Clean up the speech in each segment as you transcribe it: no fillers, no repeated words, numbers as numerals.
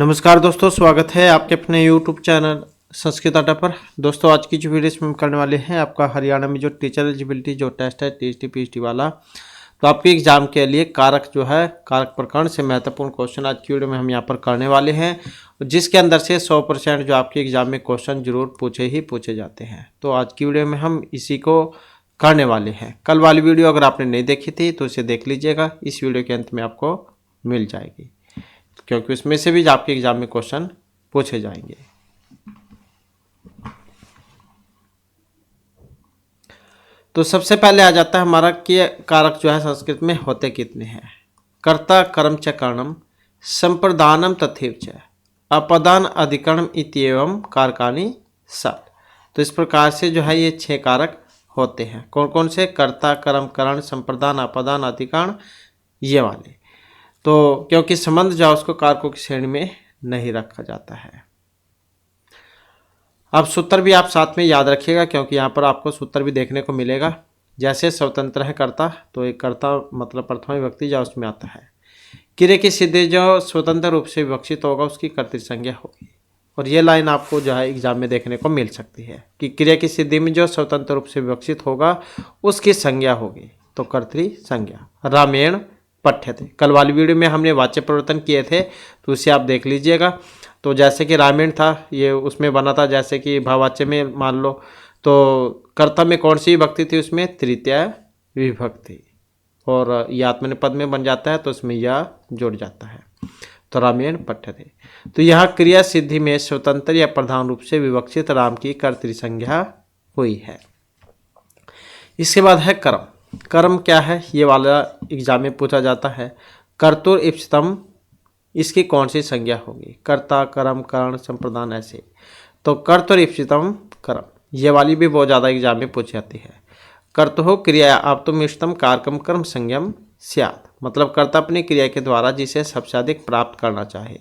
नमस्कार दोस्तों, स्वागत है आपके अपने YouTube चैनल संस्कृत अड्डा पर। दोस्तों आज की जो वीडियो इसमें हम करने वाले हैं आपका हरियाणा में जो टीचर एलिजिबिलिटी जो टेस्ट है टीएसटी पीएचडी वाला, तो आपके एग्जाम के लिए कारक जो है कारक प्रकरण से महत्वपूर्ण क्वेश्चन आज की वीडियो में हम यहाँ पर करने वाले हैं, जिसके अंदर से 100% जो आपके एग्जाम में क्वेश्चन जरूर पूछे जाते हैं। तो आज की वीडियो में हम इसी को करने वाले हैं। कल वाली वीडियो अगर आपने नहीं देखी थी तो इसे देख लीजिएगा, इस वीडियो के अंत में आपको मिल जाएगी, क्योंकि उसमें से भी आपके एग्जाम में क्वेश्चन पूछे जाएंगे। तो सबसे पहले आ जाता है हमारा कि कारक जो है संस्कृत में होते कितने हैं। कर्ता कर्म च करणम संप्रदानम तथैव च अपदान अधिकरणम इत्येवं कारकानि षट्। तो इस प्रकार से जो है ये 6 कारक होते हैं। कौन कौन से? कर्ता कर्म करण संप्रदान अपदान अधिकरण, ये वाले। तो क्योंकि संबंध जो उसको कारकों की श्रेणी में नहीं रखा जाता है। अब सूत्र भी आप साथ में याद रखिएगा, क्योंकि यहाँ पर आपको सूत्र भी देखने को मिलेगा। जैसे स्वतंत्र है कर्ता, तो एक कर्ता मतलब प्रथमा विभक्ति जो उसमें आता है। क्रिया की सिद्धि जो स्वतंत्र रूप से विवक्षित होगा उसकी कर्तृ संज्ञा होगी। और ये लाइन आपको जो है एग्जाम में देखने को मिल सकती है कि क्रिया की सिद्धि में जो स्वतंत्र रूप से विवक्षित होगा उसकी संज्ञा होगी, तो कर्तृ संज्ञा। रामेण पठ्यते, कल वाली वीडियो में हमने वाच्य परिवर्तन किए थे, तो उसे आप देख लीजिएगा। तो जैसे कि रामेण था, ये उसमें बना था जैसे कि भाववाच्य में मान लो, तो कर्ता में कौन सी विभक्ति थी? उसमें तृतीय विभक्ति, और ये आत्मनेपद में बन जाता है तो उसमें या जुड़ जाता है, तो रामेण पठ्यते। तो यहाँ क्रिया सिद्धि में स्वतंत्र या प्रधान रूप से विवक्षित राम की कर्तृ संज्ञा हुई है। इसके बाद है कर्म। कर्म क्या है? ये वाला एग्जाम में पूछा जाता है। कर्तुर इप्सितम, इसकी कौन सी संज्ञा होगी? कर्ता कर्म करण संप्रदान, ऐसे। तो कर्तुर इप्सितम कर्म, ये वाली भी बहुत ज़्यादा एग्जाम में पूछी जाती है। कर्तुः क्रिया आप्तुम इष्टतम कारकम कर्म संज्ञम स्यात्, मतलब कर्ता अपनी क्रिया के द्वारा जिसे सबसे अधिक प्राप्त करना चाहे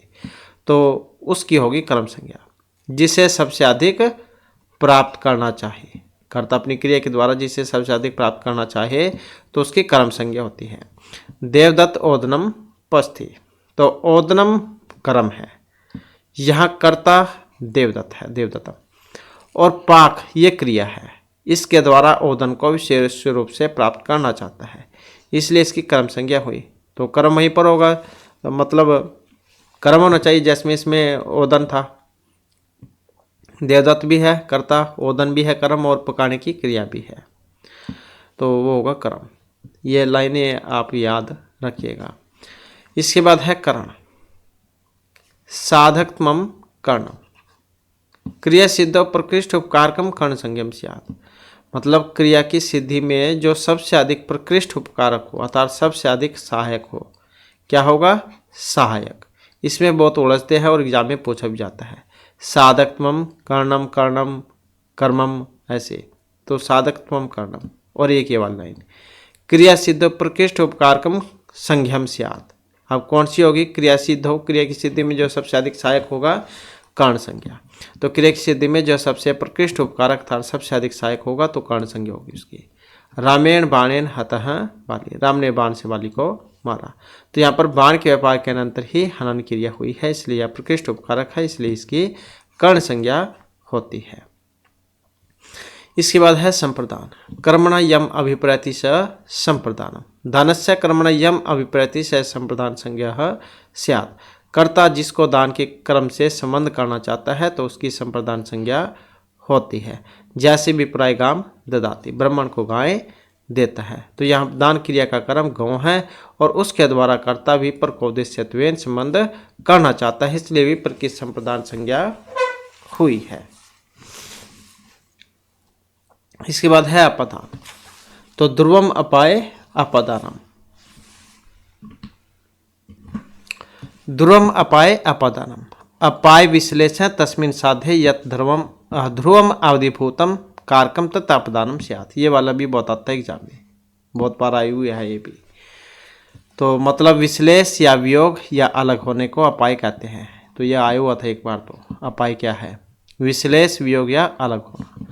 तो उसकी होगी कर्म संज्ञा। जिसे सबसे अधिक प्राप्त करना चाहे, कर्ता अपनी क्रिया के द्वारा जिसे सबसे अधिक प्राप्त करना चाहे तो उसकी कर्म संज्ञा होती है। देवदत्त ओदनम पस्थि, तो ओदनम कर्म है, यहाँ कर्ता देवदत्त है, देवदत्तम, और पाक ये क्रिया है, इसके द्वारा ओदन को विशेष रूप से प्राप्त करना चाहता है, इसलिए इसकी कर्म संज्ञा हुई। तो कर्म वहीं पर होगा, मतलब कर्म होना चाहिए जिसमें इसमें ओदन था। देवदत्त भी है कर्ता, ओदन भी है कर्म, और पकाने की क्रिया भी है, तो वो होगा कर्म। ये लाइनें आप याद रखिएगा। इसके बाद है करण। साधकत्वम करणम क्रिया सिद्ध प्रकृष्ट उपकारकम कर्ण संज्ञम स्यात्, मतलब क्रिया की सिद्धि में जो सबसे अधिक प्रकृष्ट उपकारक हो अर्थात सबसे अधिक सहायक हो, क्या होगा? सहायक। इसमें बहुत उलझते हैं और एग्जाम में पूछा भी जाता है। साधकत्वम कर्णम कर्णम कर्मम, ऐसे। तो साधकत्वम कर्णम, और एक ये वाली लाइन क्रिया सिद्ध प्रकृष्ट उपकारकम संज्ञम स्यात्। अब कौन सी होगी? क्रिया सिद्ध हो, क्रिया की सिद्धि में जो सबसे अधिक सहायक होगा कर्ण संज्ञा। तो क्रिया की सिद्धि में जो सबसे प्रकृष्ट उपकारक था सबसे अधिक सहायक होगा तो कर्ण संज्ञा होगी उसकी। रामेण बाणेन हतः बाली, राम ने बाण से बाली को मारा। तो यहाँ पर बाण के व्यापार के अनंतर ही हनन क्रिया हुई है, इसलिए यह प्रकृष्ट उपकारक है, इसलिए इसकी कर्ण संज्ञा होती है। इसके बाद है संप्रदान। कर्मणा यम अभिप्रैति स संप्रदानम दानस्य कर्मणा यम अभिप्रैति स संप्रदान संज्ञा स्यात्, कर्ता जिसको दान के कर्म से संबंध करना चाहता है तो उसकी संप्रदान संज्ञा होती है। जैसे विप्राय गाम ददाति, ब्राह्मण को गाय देता है, तो यहाँ दान क्रिया का कर्म गौ है और उसके द्वारा कर्ता भी पर को उद्देश्यत्वेन संबंध करना चाहता है, इसलिए विप्र की संप्रदान संज्ञा हुई है। इसके बाद है अपदान। तो ध्रुवम अपाय अपदानम, ध्रुवम अपाय अपदानम, अपाय विश्लेषण तस्मिन् साधे यत् ध्रुवम अवधिभूतम कारकम तथा अपदानम स्यात्। ये वाला भी बहुत आता है एग्जाम में, बहुत बार आई हुई है ये भी। तो मतलब विश्लेष या वियोग या अलग होने को अपाय कहते हैं, तो ये आया हुआ था एक बार। तो अपाय क्या है? विश्लेष वियोग या अलग होना।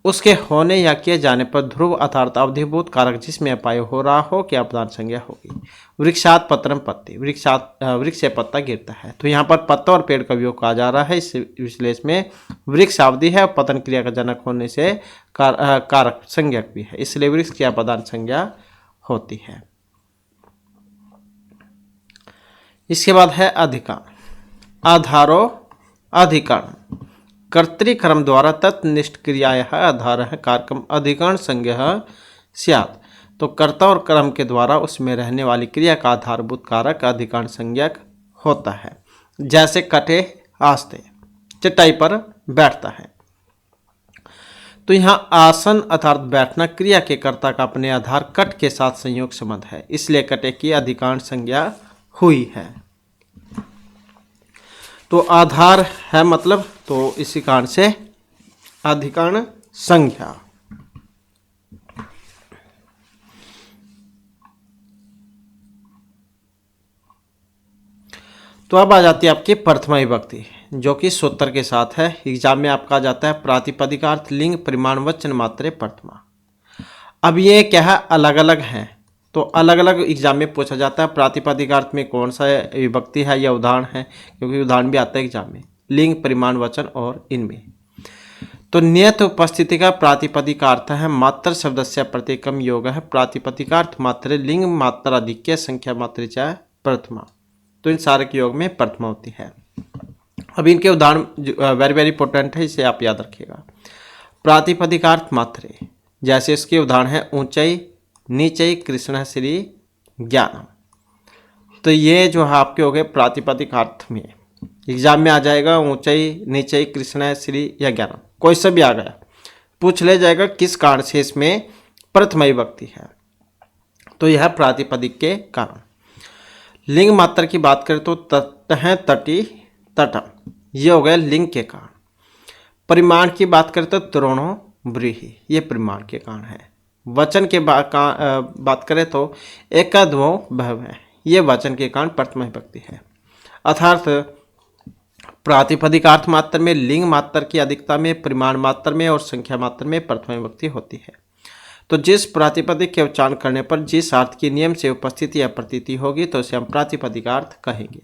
उसके होने या किए जाने पर ध्रुव अर्थात अवधिभूत कारक जिसमें अपाय हो रहा हो क्या अपदान संज्ञा होगी। वृक्षात पत्रम पत्ती, वृक्ष से पत्ता गिरता है। तो यहाँ पर पत्ता और पेड़ का वियोग कहा जा रहा है। इस विश्लेषण में वृक्ष अवधि है और पतन क्रिया का जनक होने से कारक संज्ञक भी है, इसलिए वृक्ष की अपदान संज्ञा होती है। इसके बाद है अधिकरण। आधारो अधिकरण कर्तृक्रम द्वारा तत्निष्ठ क्रियाया आधार कारकम अधिकरण संज्ञा स्यात्। तो कर्ता और क्रम के द्वारा उसमें रहने वाली क्रिया का आधारभूत कारक अधिकरण संज्ञक होता है। जैसे कटे आस्ते, चटाई पर बैठता है। तो यहाँ आसन अर्थात बैठना क्रिया के कर्ता का अपने आधार कट के साथ संयोग संबंध है, इसलिए कटे की अधिकरण संज्ञा हुई है। तो आधार है मतलब, तो इसी कारण से अधिकरण संज्ञा। तो अब आ जाती है आपकी प्रथमा विभक्ति, जो कि सूत्र के साथ है। एग्जाम में आपका आ जाता है प्रातिपदिकार्थ, लिंग, परिमाण, वचन, मात्रे, प्रथमा। अब ये क्या है, अलग अलग हैं, तो अलग अलग एग्जाम में पूछा जाता है प्रातिपदिकार्थ में कौन सा विभक्ति है या उदाहरण है, क्योंकि उदाहरण भी आता है एग्जाम में। लिंग, परिमाण, वचन और इनमें तो नियत उपस्थिति का प्रातिपदिकार्थ है मात्र शब्दस्य प्रतीकम योग है। प्रातिपदिकार्थ मात्रे लिंग मात्रा अधिक्य संख्या मात्रे चाहे प्रथमा। तो इन सारे के योग में प्रथमा होती है। अब इनके उदाहरण वेरी वेरी इंपॉर्टेंट है, इसे आप याद रखिएगा। प्रातिपदिकार्थ मात्रे, जैसे इसके उदाहरण है ऊंचाई, नीचे, कृष्ण, श्री, ज्ञानम। तो ये जो है आपके हो गए प्रातिपदिक अर्थ में। एग्जाम में आ जाएगा ऊंचाई, नीचे, कृष्ण, श्री या ज्ञानम, कोई सा भी आ गया, पूछ ले जाएगा किस कारण से इसमें प्रथमा विभक्ति है। तो यह प्रातिपदिक के कारण। लिंग मात्र की बात करें तो तट है, तटी, तटम, ये हो गया लिंग के कारण। परिमाण की बात करें तो त्रोणो, व्रीहि, ये परिमाण के कारण है। वचन के बात करें तो एकाद्वो बहवः, ये वचन के कारण प्रथमा विभक्ति है। अर्थात प्रातिपदिकार्थ मात्र में, लिंग मात्र की अधिकता में, परिमाण मात्र में और संख्या मात्र में प्रथमा विभक्ति होती है। तो जिस प्रातिपदिक के उच्चारण करने पर जिस अर्थ की नियम से उपस्थिति या प्रतीति होगी तो उसे हम प्रातिपदिकार्थ कहेंगे।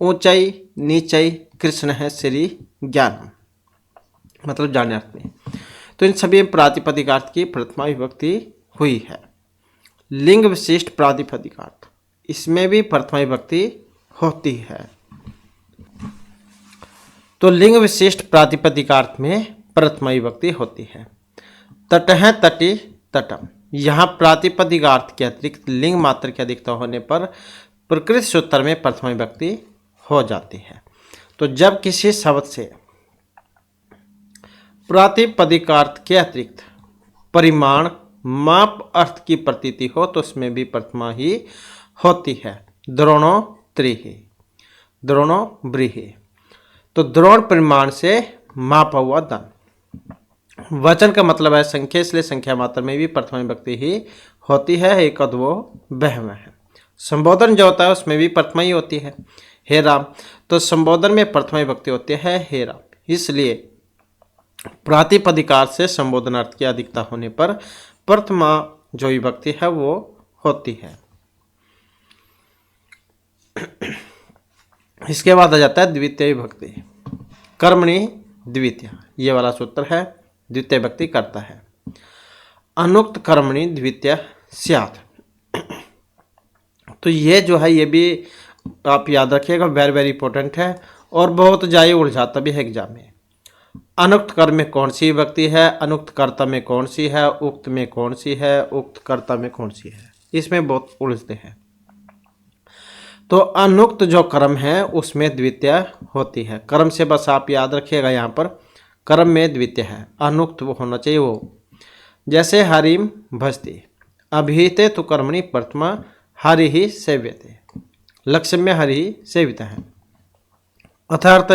ऊंचाई, नीचाई, कृष्ण है, श्री, ज्ञान, मतलब जाने अर्थ में। तो इन सभी प्रातिपदिकार्थ की प्रथमा विभक्ति हुई है। लिंग विशिष्ट प्रातिपदिकार्थ, इसमें भी प्रथमा विभक्ति होती है। तो लिंग विशिष्ट प्रातिपदिकार्थ में प्रथमा विभक्ति होती है। तट है, तटी, तटम, यहाँ प्रातिपदिकार्थ के अतिरिक्त लिंग मात्र की अधिकता होने पर प्रकृत सूत्र में प्रथमा विभक्ति हो जाती है। तो जब किसी शब्द से प्रातिपदिकार्थ के अतिरिक्त परिमाण, माप, अर्थ की प्रतीति हो तो उसमें भी प्रथमा ही होती है। द्रोणो, त्रिहि, द्रोणो, व्रीहि। तो द्रोण परिमाण से मापा हुआ धन। वचन का मतलब है संख्या, इसलिए संख्या मात्र में भी प्रथमा विभक्ति ही होती है। एकाद्वो बहवः है। संबोधन जो होता है उसमें भी प्रथमा ही होती है। हे राम, तो संबोधन में प्रथमा विभक्ति होती है हे राम, इसलिए प्रातिपदिकार्थ से संबोधन अर्थ की अधिकता होने पर प्रथमा जो विभक्ति है वो होती है। इसके बाद आ जाता है द्वितीय विभक्ति। कर्मणि द्वितीय, ये वाला सूत्र है, द्वितीय विभक्ति करता है। अनुक्त कर्मणि द्वितीय स्यात्। तो ये जो है ये भी आप याद रखिएगा, वेरी वेरी इंपॉर्टेंट है और बहुत जाए उलझाता भी है एग्जाम में। अनुक्त कर्म में कौन सी विभक्ति है, अनुक्त कर्ता में कौन सी है, उक्त में कौन सी है, उक्त कर्ता में कौन सी है, इसमें बहुत उलझते हैं। तो अनुक्त जो कर्म है उसमें द्वितीय होती है। कर्म से बस आप याद रखिएगा, यहाँ पर कर्म में द्वितीय है, अनुक्त वो होना चाहिए वो। जैसे हरिम भजती, अभिहिते तो कर्मणि प्रथमा हरि ही सेव्यते, लक्ष्य में हरि ही सेवित है। अर्थात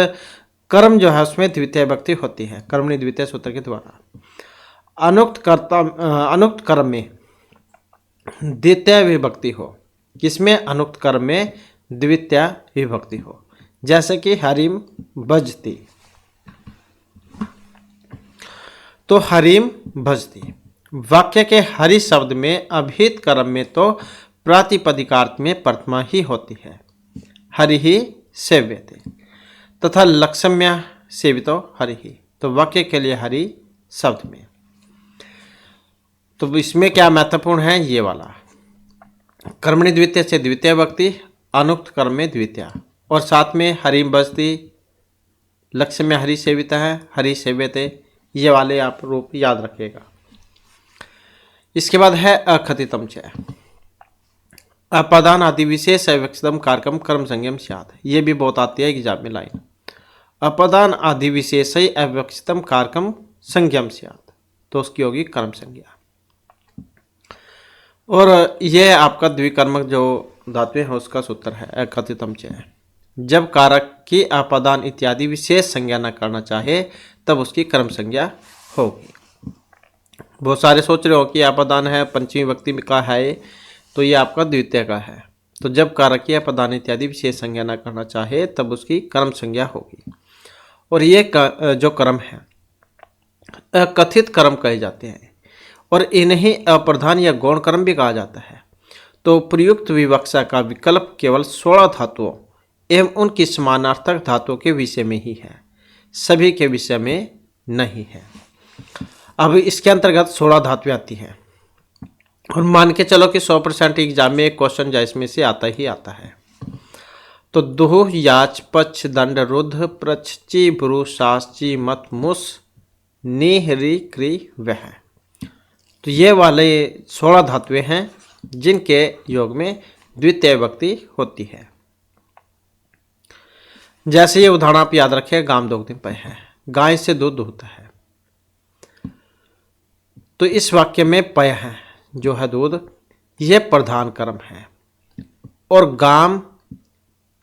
कर्म जो है उसमें द्वितीय विभक्ति होती है कर्मणि द्वितीय सूत्र के द्वारा। अनुक्त कर्म में द्वितीय विभक्ति हो, किसमें, अनुक्त कर्म में द्वितीय विभक्ति हो, जैसे कि हरिम बजती। तो हरिम भजती। वाक्य के हरि शब्द में अभिहित कर्म में तो प्रातिपदिकार्थ में प्रथमा ही होती है, हरि ही सेव्यते, तथा लक्ष्म्या सेवितो हरि ही, तो वाक्य के लिए हरि शब्द में। तो इसमें क्या महत्वपूर्ण है, ये वाला कर्मणि द्वितीय से द्वितीय व्यक्ति, अनुक्त कर्म में द्वितीय, और साथ में हरि बजती, लक्ष्य में हरि सेविता है, हरि सेव्यते, ये वाले आप रूप याद रखिएगा। इसके बाद है अकथितम च, अपदान आदि विशेष अविवक्षितम कारकम कर्म संज्ञम स्यात्, ये भी बहुत आती है एग्जाम में लाइन। अपदान आदि विशेष अविवक्षितम कारकम संज्ञम स्यात्, तो उसकी होगी कर्म संज्ञा। और यह आपका द्विकर्मक जो धातु है उसका सूत्र है अकथितम च, जब कारक की अपदान इत्यादि विशेष संज्ञा न करना चाहे तब उसकी कर्म संज्ञा होगी। बहुत सारे सोच रहे हो कि अपदान है पंचमी व्यक्ति का है, तो ये आपका द्वितीय का है। तो जब कारक की अपदान इत्यादि विशेष संज्ञा न करना चाहे तब उसकी कर्म संज्ञा होगी। और ये जो कर्म है अकथित कर्म कहे जाते हैं, और इन्हें अप्रधान या गौण कर्म भी कहा जाता है। तो प्रयुक्त विवक्षा का विकल्प केवल 16 धातुओं एवं उनकी समानार्थक धातुओं के विषय में ही है, सभी के विषय में नहीं है। अब इसके अंतर्गत 16 धातुएं आती हैं, और मान के चलो कि 100% एग्जाम में एक क्वेश्चन जा इसमें से आता ही आता है। तो दुह, याच, पक्ष, दंड, रुद्ध, प्रच्छ, ची, ब्रू, शास, ची, मत, मुस, नी, री, क्री, वह। तो ये वाले 16 धातुएं हैं जिनके योग में द्वितीय विभक्ति होती है। जैसे ये उदाहरण आप याद रखें, गाम दोग्धिम पय है, गाय से दूध होता है। तो इस वाक्य में पय है जो है दूध, यह प्रधान कर्म है, और गाम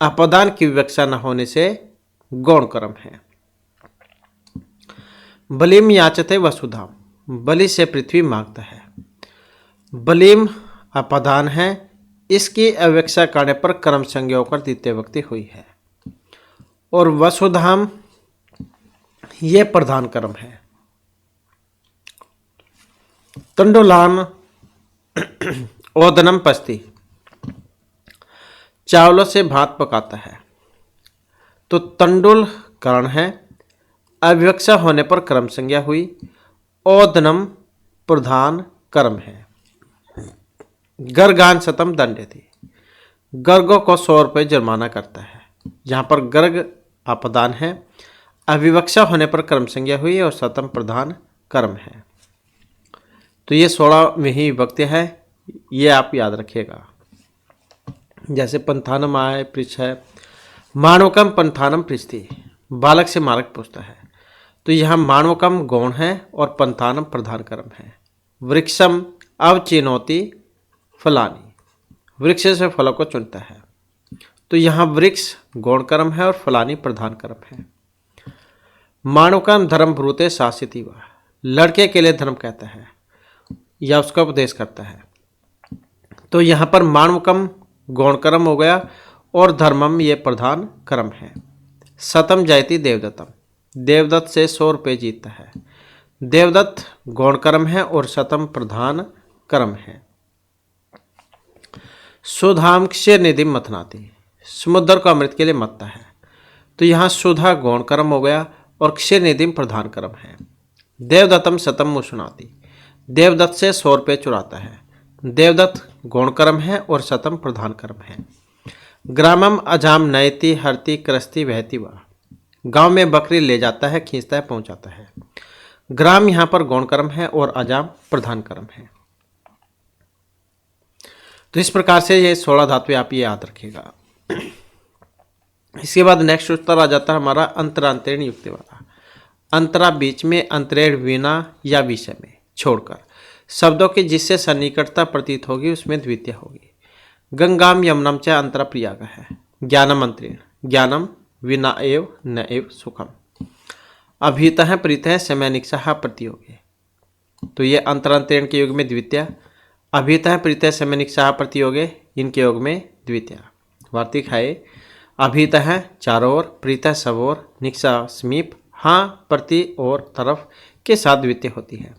अपदान की विवक्षा न होने से गौण कर्म है। बलिम याचते वसुधाम, बलि से पृथ्वी मांगता है। बलिम अपदान है, इसकी अविवक्षा करने पर कर्म संज्ञा होकर द्वितीय विभक्ति हुई है। और वसुधाम ये प्रधान कर्म है। तंडुलान ओदनम पस्ती, चावलों से भात पकाता है। तो तंडुल करण है, अविवक्षा होने पर कर्म संज्ञा हुई। ओदनम प्रधान कर्म है। गर्गान शतम दंडयति, गर्गों को 100 रुपये जुर्माना करता है। यहाँ पर गर्ग अपदान है, अविवक्षा होने पर कर्म संज्ञा हुई और शतम प्रधान कर्म है। तो ये 16 में ही विभक्ति है, ये आप याद रखिएगा। जैसे पंथानम आए पृछ है, मानवकम पंथानम पृछति, बालक से मालक पूछता है। तो यहाँ मानवकम गौण है और पंथानम प्रधान कर्म है। वृक्षम अवचिनोति फलानी, वृक्ष से फलों को चुनता है। तो यहाँ वृक्ष गौण कर्म है और फलानी प्रधान कर्म है। मानवकम धर्म ब्रूते शासिति वा, लड़के के लिए धर्म कहता है या उसका उपदेश करता है। तो यहाँ पर मानवकम गौण कर्म हो गया और धर्मम ये प्रधान कर्म है। शतम जयति देवदत्तम, देवदत्त से 100 रुपये जीतता है। देवदत्त गौण कर्म है और शतम प्रधान कर्म है। सुधाम क्षीर निधि मथनाति, समुद्र को अमृत के लिए मथता है। तो यहाँ सुधा गौण कर्म हो गया और क्षीर निधि प्रधान कर्म है। देवदत्तम शतम मुशुनाति, देवदत्त से 100 रुपये चुराता है। देवदत्त गौण कर्म है और शतम प्रधान कर्म है। ग्रामम अजाम नयति हरति क्रस्ति वहति वा, गांव में बकरी ले जाता है, खींचता है, पहुंचाता है। ग्राम यहाँ पर गौण कर्म है और अजाम प्रधान कर्म है। तो इस प्रकार से ये 16 धातु आप ये याद रखिएगा। इसके बाद नेक्स्ट उत्तर आ जाता है हमारा अंतरांतरण युक्ति वाला। अंतरा बीच में, अंतरेण बिना या विषय में छोड़कर, शब्दों की जिससे सन्निकटता प्रतीत होगी उसमें द्वितीय होगी। गंगाम यमुनम च अंतरा प्रियाग है। ज्ञानम अंतरेण, ज्ञानम विना एव न एव सुखम। अभितः प्रीतः समय निक्षा प्रतियोगी, तो ये अंतरांतरण के योग में द्वितीय। अभितः प्रीतः समय निक्षा प्रतियोगे, इनके योग में द्वितीय। वार्तिक है अभितः चारों ओर, प्रीतः सब ओर, निक्षा समीप, हाँ प्रति और तरफ के साथ द्वितीय होती है।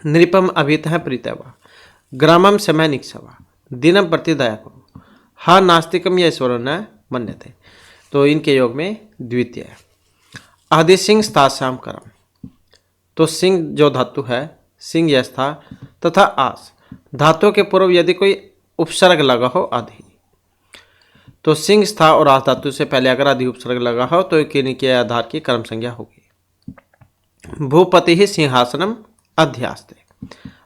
नृपम अभितः प्रीतवा, ग्रामम समय निक्षवा, दिनम प्रति दया करो, हाँ नास्तिकम या ईश्वर न मन्यते। तो इनके योग में द्वितीय है। आदि सिंह स्थाश्याम करम, तो सिंह जो धातु है, सिंह यश था तथा आस धातु के पूर्व यदि कोई उपसर्ग लगा हो आदि, तो सिंह स्था और आस धातु से पहले अगर आदि उपसर्ग लगा हो तो किन्हीं के आधार की कर्म संज्ञा होगी। भूपति ही सिंहासनम अध्यास्ते,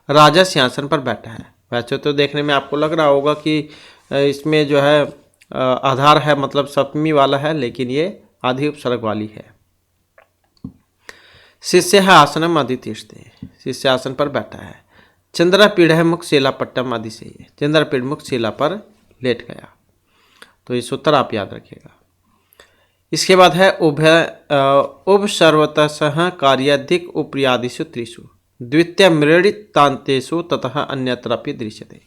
राजा सिंहासन पर बैठा है। वैसे तो देखने में आपको लग रहा होगा कि इसमें जो है आधार है मतलब सप्तमी वाला है, लेकिन ये आदि उपसर्ग वाली है। शिष्य है आसनम अधितिष्ठते, शिष्य आसन पर बैठा है। चंद्रपीढ़ है मुख शिला पट्टम आदि से, चंद्रपीढ़ मुख शिला पर लेट गया। तो ये सूत्र आप याद रखिएगा। इसके बाद है उभ सर्वतः कार्याधिक उप्रियादिषु त्रिषु द्वितीय मृणितांतेषु ततः अन्यत्रापि दृश्यते।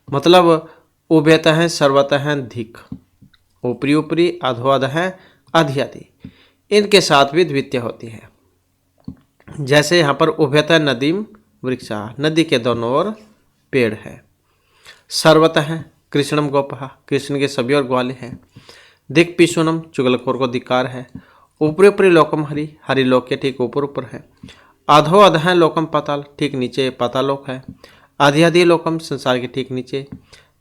मतलब उभयतः सर्वतः धिक, ऊपरी ऊपरी, अधोअधः अधियादि, इनके साथ भी द्वितीय होती है। जैसे यहाँ पर उभयतः नदीम वृक्षा, नदी के दोनों ओर पेड़ है। सर्वतः कृष्णम गोपहा, कृष्ण के सभी और ग्वाले हैं। दिक पिशुनम, चुगलखोर को धिक्कार है। ऊपरी ऊपरी लोकम हरि, हरि लोक के ठीक ऊपर ऊपर है। अधो अधः लोकम पाताल, ठीक नीचे पाताल लोक है। आधि लोकम, संसार के ठीक नीचे।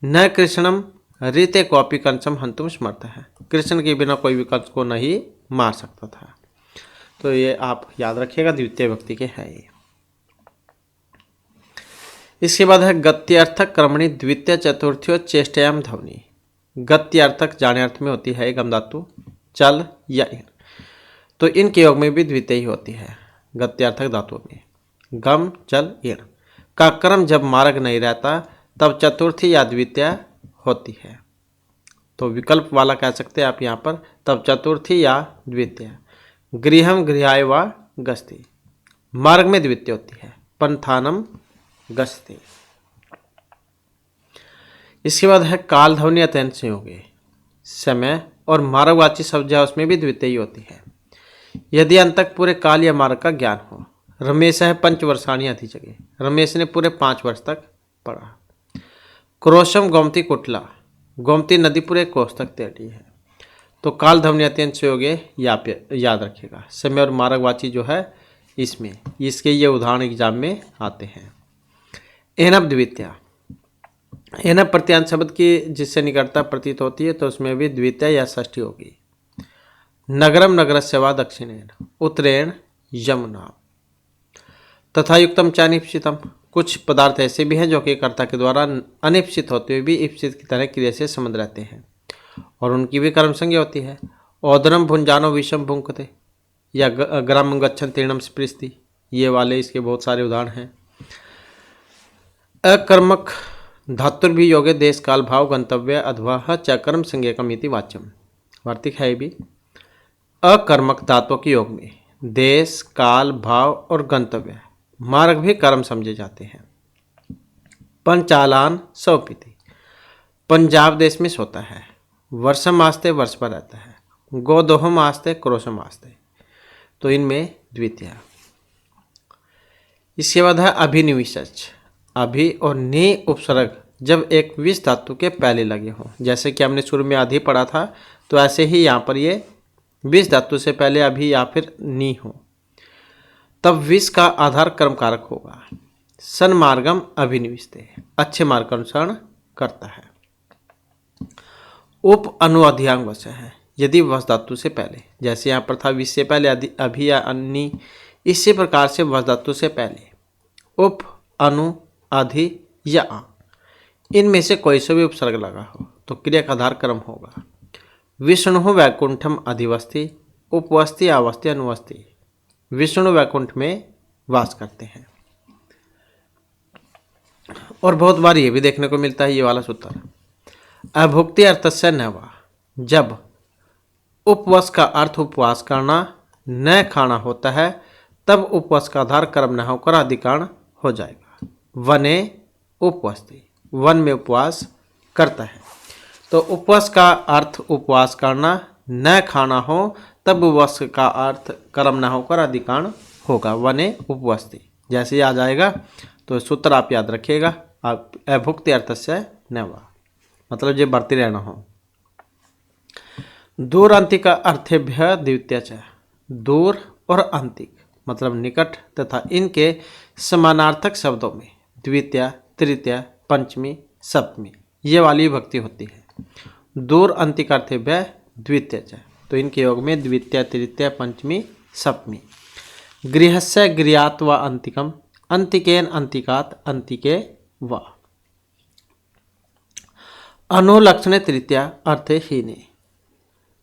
न कृष्णम रीते कॉपी कंसम हंतुम समर्थ है, कृष्ण के बिना कोई भी कंस को नहीं मार सकता था। तो ये आप याद रखिएगा, द्वितीय व्यक्ति के है ये। इसके बाद है गत्यर्थक कर्मणि द्वितीय चतुर्थी चेष्टयाम ध्वनि। गत्यर्थक जाने अर्थ में होती है गम धातु, चल या इन, तो इनके योग में भी द्वितीय ही होती है। गत्यर्थक धातुओं में गम चल इन का कर्म जब मार्ग नहीं रहता तब चतुर्थी या द्वितीय होती है। तो विकल्प वाला कह सकते हैं आप यहाँ पर, तब चतुर्थी या द्वितीय। गृहम गृहाय व गस्ती, मार्ग में द्वितीय होती है। पंथानम गस्ती। इसके बाद है काल ध्वनि अत्यंत संयोगी, समय और मार्गवाची शब्द है उसमें भी द्वितीय ही होती है। यदि अंत तक पूरे काल या मार्ग का ज्ञान हो। रमेश है पंचवर्षाणी आधी जगह, रमेश ने पूरे 5 वर्ष तक पढ़ा। क्रोशम गोमती कुटला, गोमती नदी पूरे कोस तक तैरती है। तो काल ध्वनि अत्यंत संयोगी याद रखिएगा। समय और मार्गवाची जो है इसमें, इसके ये उदाहरण एग्जाम में आते हैं। एनब द्वितीय, एनब प्रत्यांत शब्द की जिससे निकटता प्रतीत होती है तो उसमें भी द्वितीय या षष्ठी होगी। नगरम नगरस्य वा दक्षिणेन उत्तरेण यमुना तथा युक्तम चानिप्सितम, कुछ पदार्थ ऐसे भी हैं जो कि कर्ता के द्वारा अनिप्सित होते हुए भी इप्सित की तरह क्रिया से संबंध रहते हैं और उनकी भी कर्म संज्ञा होती है। औदरम भुंजानो विषम भुंकते या ग्राम गच्छन तीर्णम स्पृष्टि, ये वाले इसके बहुत सारे उदाहरण हैं। अकर्मक धातुर्भी योगे देश काल भाव गंतव्य अध्वा च कर्म संज्ञकमिति वाच्यम, वार्तिक है भी। अकर्मक धातुओं के योग में देश काल भाव और गंतव्य मार्ग भी कर्म समझे जाते हैं। पंचालान सौपीति, पंजाब देश में सोता है। वर्षम आस्ते वर्ष पर रहता है। गोदोहम आस्ते क्रोशम आस्ते, तो इनमें द्वितीय। इसके बाद है अभिनिविशच, अभि और नि उपसर्ग जब एक विष धातु के पहले लगे हों, जैसे कि हमने शुरू में आधि पढ़ा था, तो ऐसे ही यहाँ पर ये विष धातु से पहले अभी या फिर नि हो, तब विष का आधार कर्म कारक होगा। सन्मार्गम अभिनिविशते, अच्छे मार्ग का अनुसरण करता है। उप अनुअध्यांग वश है, यदि वश धातु से पहले, जैसे यहाँ पर था विष से पहले अभि या अन्नी, इसी प्रकार से वश धातु से पहले उप अनु अधि या आ, इनमें से कोई से भी उपसर्ग लगा हो तो क्रिया का आधार कर्म होगा। विष्णु वैकुंठम अधिवस्ति उपवस्ति आवस्ति अनुवस्ति, विष्णु वैकुंठ में वास करते हैं। और बहुत बार ये भी देखने को मिलता है ये वाला सूत्र, अभुक्ति अर्थस्य न वा, जब उपवास का अर्थ उपवास करना न खाना होता है तब उपवास का आधार कर्म न होकर अधिकरण हो जाएगा। वने उपवस्ति, वन में उपवास करता है, तो उपवास का अर्थ उपवास करना, न खाना हो तब वस का अर्थ कर्म न होकर अधिकरण होगा, वने उपवस्ति। जैसे ही आ जाएगा तो सूत्र आप याद रखिएगा, आप अभुक्ति अर्थस्य न वा, मतलब ये बढ़ती रहना हो। दूर अंतिक अर्थेभ्य द्वितीय च, दूर और अंतिक मतलब निकट तथा इनके समानार्थक शब्दों में द्वितीय, तृतीय, पंचमी, सप्तमी ये वाली विभक्ति होती है। दूर अंतिक अर्थेभ्य द्वितीय च, तो इनके योग में द्वितीय, तृतीय, पंचमी, सप्तमी। गृहस्य गृहात् व अंतिकम, अंतिकेन अंतिकात् अंतिके व। अनुलक्षणे तृतीय अर्थे हीने,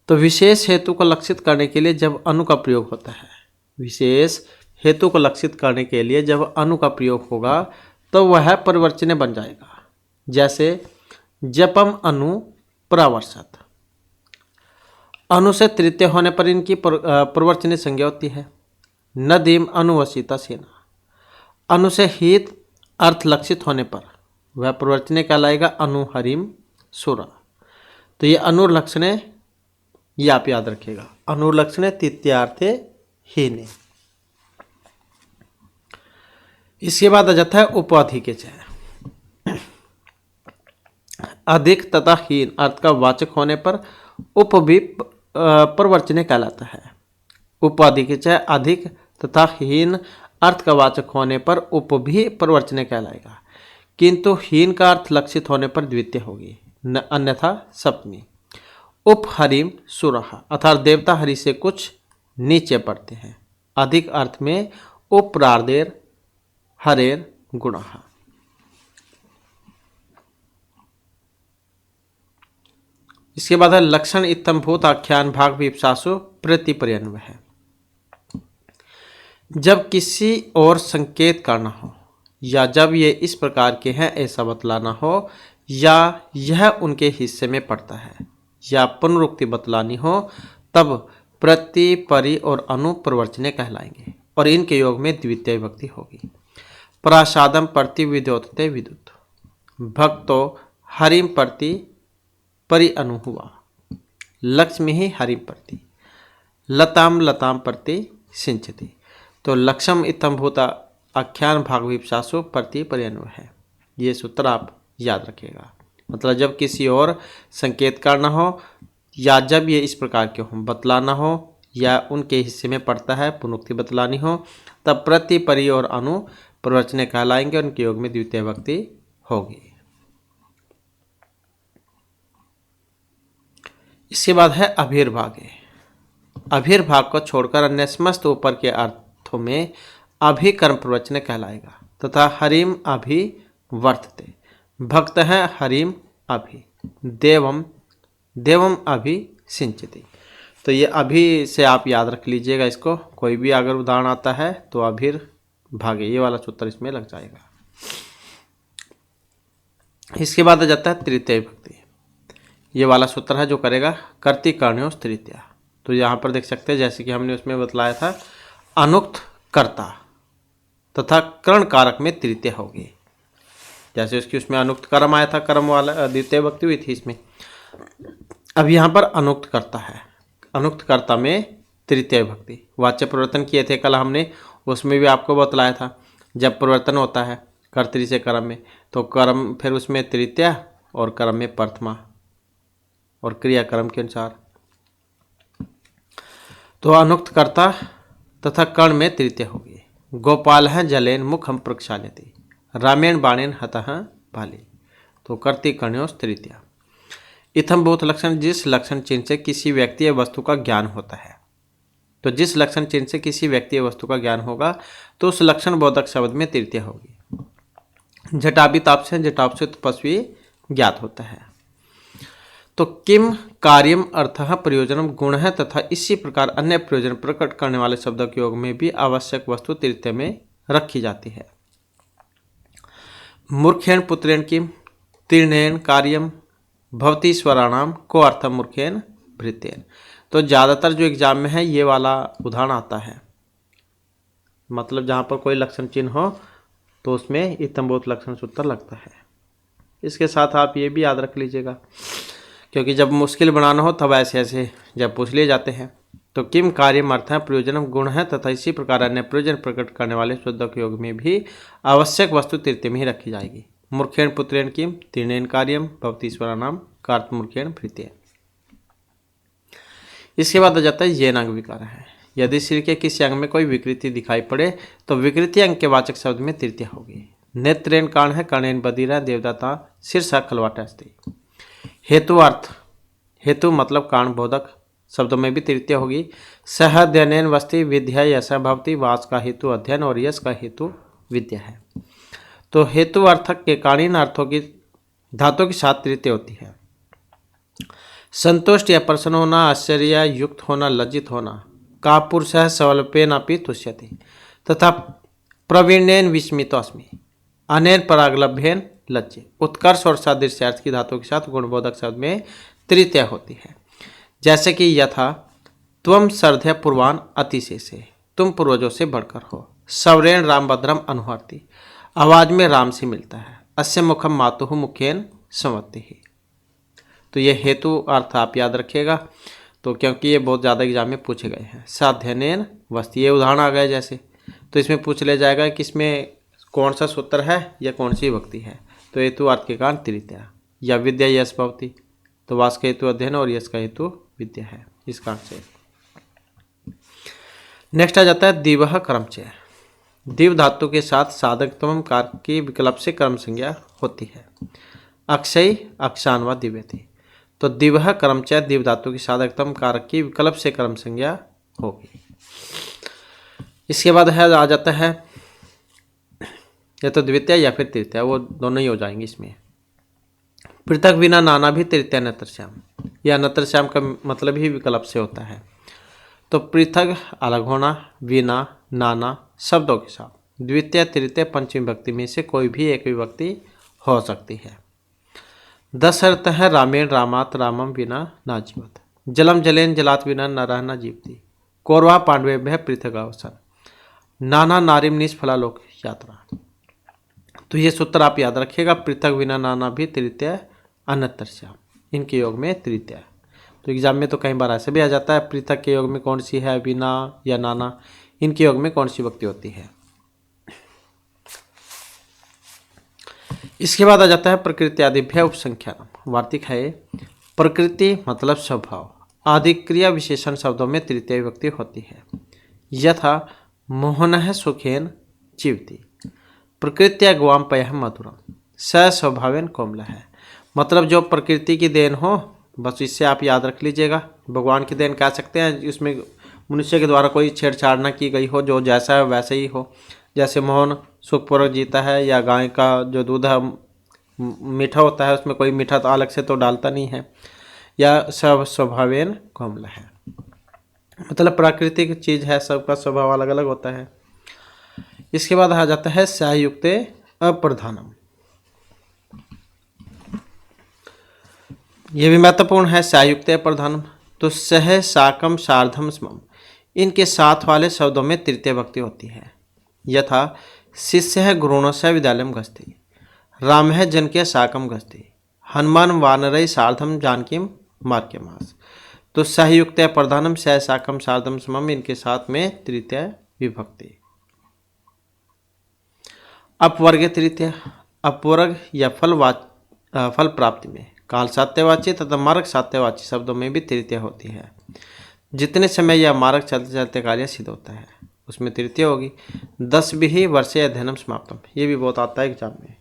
तो विशेष हेतु को लक्षित करने के लिए जब अनु का प्रयोग होता है, विशेष हेतु को लक्षित करने के लिए जब अनु का प्रयोग होगा तो वह परिवर्चने बन जाएगा। जैसे जपम अनु परावर्षत, अनु से तृतीय होने पर इनकी परिवर्चनीय संज्ञा होती है। नदीम अनुवसिता सेना, अनु से हित अर्थ लक्षित होने पर वह परिवर्चनीय कहलाएगा अनु हरिम सुरा। तो ये अनुलक्षणे ये आप याद रखिएगा, अनुलक्षणे तृतीयार्थे हीने। इसके बाद आ जाता है उपअधिक च, अधिक तथा हीन अर्थ का वाचक होने पर उप भी परिवर्चनीय कहलाता है। उपअधिक च अधिक तथा हीन अर्थ का वाचक होने पर उप भी परिवर्चनीय कहलाएगा, किंतु हीन का अर्थ लक्षित होने पर द्वितीय होगी, अन्यथा सप्तमी। उप हरिम सुरहा अर्थात देवता हरि से कुछ नीचे पड़ते हैं। अधिक अर्थ में उपरार्धेर हरेर गुणः। इसके बाद है लक्षण इत्थम्भूत आख्यान भाग विप्सासु प्रतिपर्यन्वय है। जब किसी और संकेत करना हो या जब ये इस प्रकार के हैं ऐसा बतलाना हो या यह उनके हिस्से में पड़ता है या पुनरुक्ति बतलानी हो तब प्रति, परि और अनु प्रवर्चने कहलाएंगे और इनके योग में द्वितीय विभक्ति होगी। प्रासादम प्रति विद्योतते विद्युत, भक्तो हरिम प्रति परि अनु हुआ। लक्ष्मी ही हरिम प्रति, लताम लताम प्रति सिंचती। तो लक्षम इत्थम्भूत आख्यान भाग विप्सासु प्रति पर्यन्वय है। ये सूत्र आप याद रखिएगा, मतलब जब किसी और संकेत करना हो या जब ये इस प्रकार के हो बतलाना हो या उनके हिस्से में पड़ता है पुनरुक्ति बतलानी हो तब प्रति, परि और अनु प्रवचने कहलाएंगे, उनके योग में द्वितीय विभक्ति होगी। इसके बाद है अभिर्भागे। अभिर्भाग को छोड़कर अन्य समस्त ऊपर के अर्थों में अभिकर्म प्रवचन कहलाएगा तथा हरिम अभि वर्तते, भक्त है हरिम अभि, देवम देवम अभि सिंचती। तो ये अभि से आप याद रख लीजिएगा, इसको कोई भी अगर उदाहरण आता है तो अभिर्भागे ये वाला सूत्र इसमें लग जाएगा। इसके बाद आ जाता है तृतीय विभक्ति। ये वाला सूत्र है जो करेगा कर्ति कर्णयों तृतीया। तो यहाँ पर देख सकते हैं जैसे कि हमने उसमें बतलाया था अनुक्त कर्ता तथा कर्ण कारक में तृतीय होगी। जैसे उसकी उसमें अनुक्त कर्म आया था, कर्म वाला द्वितीय विभक्ति हुई थी इसमें। अब यहाँ पर अनुक्त कर्ता है, अनुक्त कर्ता में तृतीय विभक्ति। वाच्य परिवर्तन किए थे कल हमने, उसमें भी आपको बतलाया था जब परिवर्तन होता है कर्तरी से कर्म में तो कर्म फिर उसमें तृतीय और कर्म में प्रथमा और क्रियाक्रम के अनुसार। तो अनुक्त कर्ता तथा कर्ण में तृतीय होगी। गोपाल है जलेन मुखम प्रक्षाल्यति, रामेण बाणेन हतः भाली। तो कर्ति कर्णयों तृतीया। इत्थम्भूत लक्षण, जिस लक्षण चिन्ह से किसी व्यक्ति या वस्तु का ज्ञान होता है। तो जिस लक्षण चिन्ह से किसी व्यक्ति या वस्तु का ज्ञान होगा तो उस लक्षण बोधक शब्द में तृतीय होगी। जटापि ताप से जटाप से तपस्वी ज्ञात होता है। तो किम कार्यम अर्थः प्रयोजनम गुण है तथा इसी प्रकार अन्य प्रयोजन प्रकट करने वाले शब्दों के योग में भी आवश्यक वस्तु तृतीय में रखी जाती है। मूर्खेण पुत्रेण किम तीर्णेन कार्यम भवती स्वराणाम को अर्थम मूर्खेन भृतेन। तो ज़्यादातर जो एग्जाम में है ये वाला उदाहरण आता है, मतलब जहाँ पर कोई लक्षण चिन्ह हो तो उसमें इत्थम्भूत लक्षण सूत्र लगता है। इसके साथ आप ये भी याद रख लीजिएगा क्योंकि जब मुश्किल बनाना हो तब ऐसे ऐसे जब पूछ लिए जाते हैं तो किम कार्यम अर्थ है प्रयोजनम गुण है तथा इसी प्रकार अन्य प्रयोजन प्रकट करने वाले शुद्धक योग में भी आवश्यक वस्तु तृतीय में ही रखी जाएगी। मूर्खेण पुत्रेण किम तीर्णेन कार्यम भवति ईश्वरा नाम कार्त मूर्खेण प्रीत्य। इसके बाद आ जाता है ये अंग विकार है। यदि शरीर के किसी अंग में कोई विकृति दिखाई पड़े तो विकृति अंग के वाचक शब्द में तृतीय होगी। नेत्रेण कान है कर्णेन बधिरा देवदाता शीर्षा खलवाटा अस्ति। हेतु अर्थ हेतु मतलब कारण बोधक शब्दों में भी तृतीय होगी। सह अध्ययन वस्ति विद्या यश भवती। वास का हेतु अध्ययन और यश का हेतु विद्या है। तो हेतु अर्थक के कालीन अर्थों की धातु के साथ तृतीय होती है। संतुष्ट या प्रसन्न होना, आश्चर्य युक्त होना, लज्जित होना। का पुरुष स्वल्पेन अपि तुष्यति तथा प्रवीणेन विस्मितोऽस्मि अनेन परागलभ्येन लज्जे। उत्कर्ष और सादृश्यार्थ की धातु के साथ गुणबोधक शब्द में तृतीय होती है। जैसे कि यथा त्वम सर्ध्य पूर्वान अतिशेषे, तुम पूर्वजों से बढ़कर हो। सवरेण रामभद्रम अनुहर्ति, आवाज में राम से मिलता है। अस्य मुखम मातुः मुखेन संवत्ति। तो ये हेतु अर्थ आप याद रखिएगा, तो क्योंकि ये बहुत ज़्यादा एग्जाम में पूछे गए हैं। साध्यनेन वस्ति, ये उदाहरण आ गए जैसे, तो इसमें पूछ लिया जाएगा कि इसमें कौन सा सूत्र है या कौन सी विभक्ति है। तो हेतु अर्थ के कारण तृतीया। या विद्या यश भवति, तो वास का हेतु अध्ययन और यश का हेतु विद्या है इस कारण से। नेक्स्ट आ जाता है दिवह क्रमचय। दिव धातु के साथ साधकतम कार की विकल्प से कर्म संज्ञा होती है। अक्षय अक्षान व दिव्यति, तो दिवह क्रमचय दिव धातु की साधकतम कारक की विकल्प से कर्म संज्ञा होगी। इसके बाद है आ जाता है या तो द्वितीय या फिर तृतीय, वो दोनों ही हो जाएंगे इसमें। पृथक बिना नाना भी तृतीय नत्रश्याम, या नत्रश्याम का मतलब ही विकल्प से होता है। तो पृथक अलग होना, बिना, नाना शब्दों के साथ द्वितीय तृतीय पंचमी विभक्ति में से कोई भी एक विभक्ति हो सकती है। दशरथ है रामेण रामात रामम बिना ना जीवत। जलम जलेन जलात बिना न रहना जीवती। कौरवा पांडवेभ्य पृथक अवसन। नाना नारिम निष्फला लोक यात्रा। तो ये सूत्र आप याद रखिएगा। पृथक बिना नाना भी तृतीय अन्यत्र श्याम, इनके योग में तृतीय। तो एग्जाम में तो कई बार ऐसे भी आ जाता है पृथक के योग में कौन सी है, बिना या नाना, इनके योग में कौन सी विभक्ति होती है। इसके बाद आ जाता है प्रकृति आदिभ्य उपसंख्यान। वार्तिक है प्रकृति मतलब स्वभाव, आदि क्रिया विशेषण शब्दों में तृतीय विभक्ति होती है। यथा मोहन सुखेन जीवती। प्रकृत्या गुआम पय मधुरम, स स्वभावेन कोमल है। मतलब जो प्रकृति की देन हो, बस इससे आप याद रख लीजिएगा। भगवान की देन कह सकते हैं, इसमें मनुष्य के द्वारा कोई छेड़छाड़ न की गई हो, जो जैसा है वैसे ही हो। जैसे मोहन सुखपूर्वक जीता है, या गाय का जो दूध है मीठा होता है, उसमें कोई मीठा तो अलग से तो डालता नहीं है। या सब स्वभावेन कोमल है, मतलब प्राकृतिक चीज़ है, सबका स्वभाव अलग अलग होता है। इसके बाद आ जाता है सहयुक्ते अप्रधानम। ये भी महत्वपूर्ण है, सहयुक्ते अप्रधानम। तो सह साकम सार्धम स्मम, इनके साथ वाले शब्दों में तृतीय विभक्ति होती है। यथा शिष्य है गुरुणस्य विद्यालयम गस्ति। राम है जनके साकम गस्ति। हनुमान वानरई सार्धम जानकीम मार्क्यमास। तो सहयुक्त प्रधानम सह साकम सार्धम समम, इनके साथ में तृतीय विभक्ति। अपवर्ग तृतीय। अपवर्ग या फल प्राप्ति में काल सात्यवाची तथा मार्ग सात्यवाची शब्दों में भी तृतीय होती है। जितने समय यह मार्ग चलते चलते कार्य सिद्ध होता है उसमें तृतीय होगी। 10 वर्षे अध्ययनम समाप्तम, ये भी बहुत आता है एग्जाम में।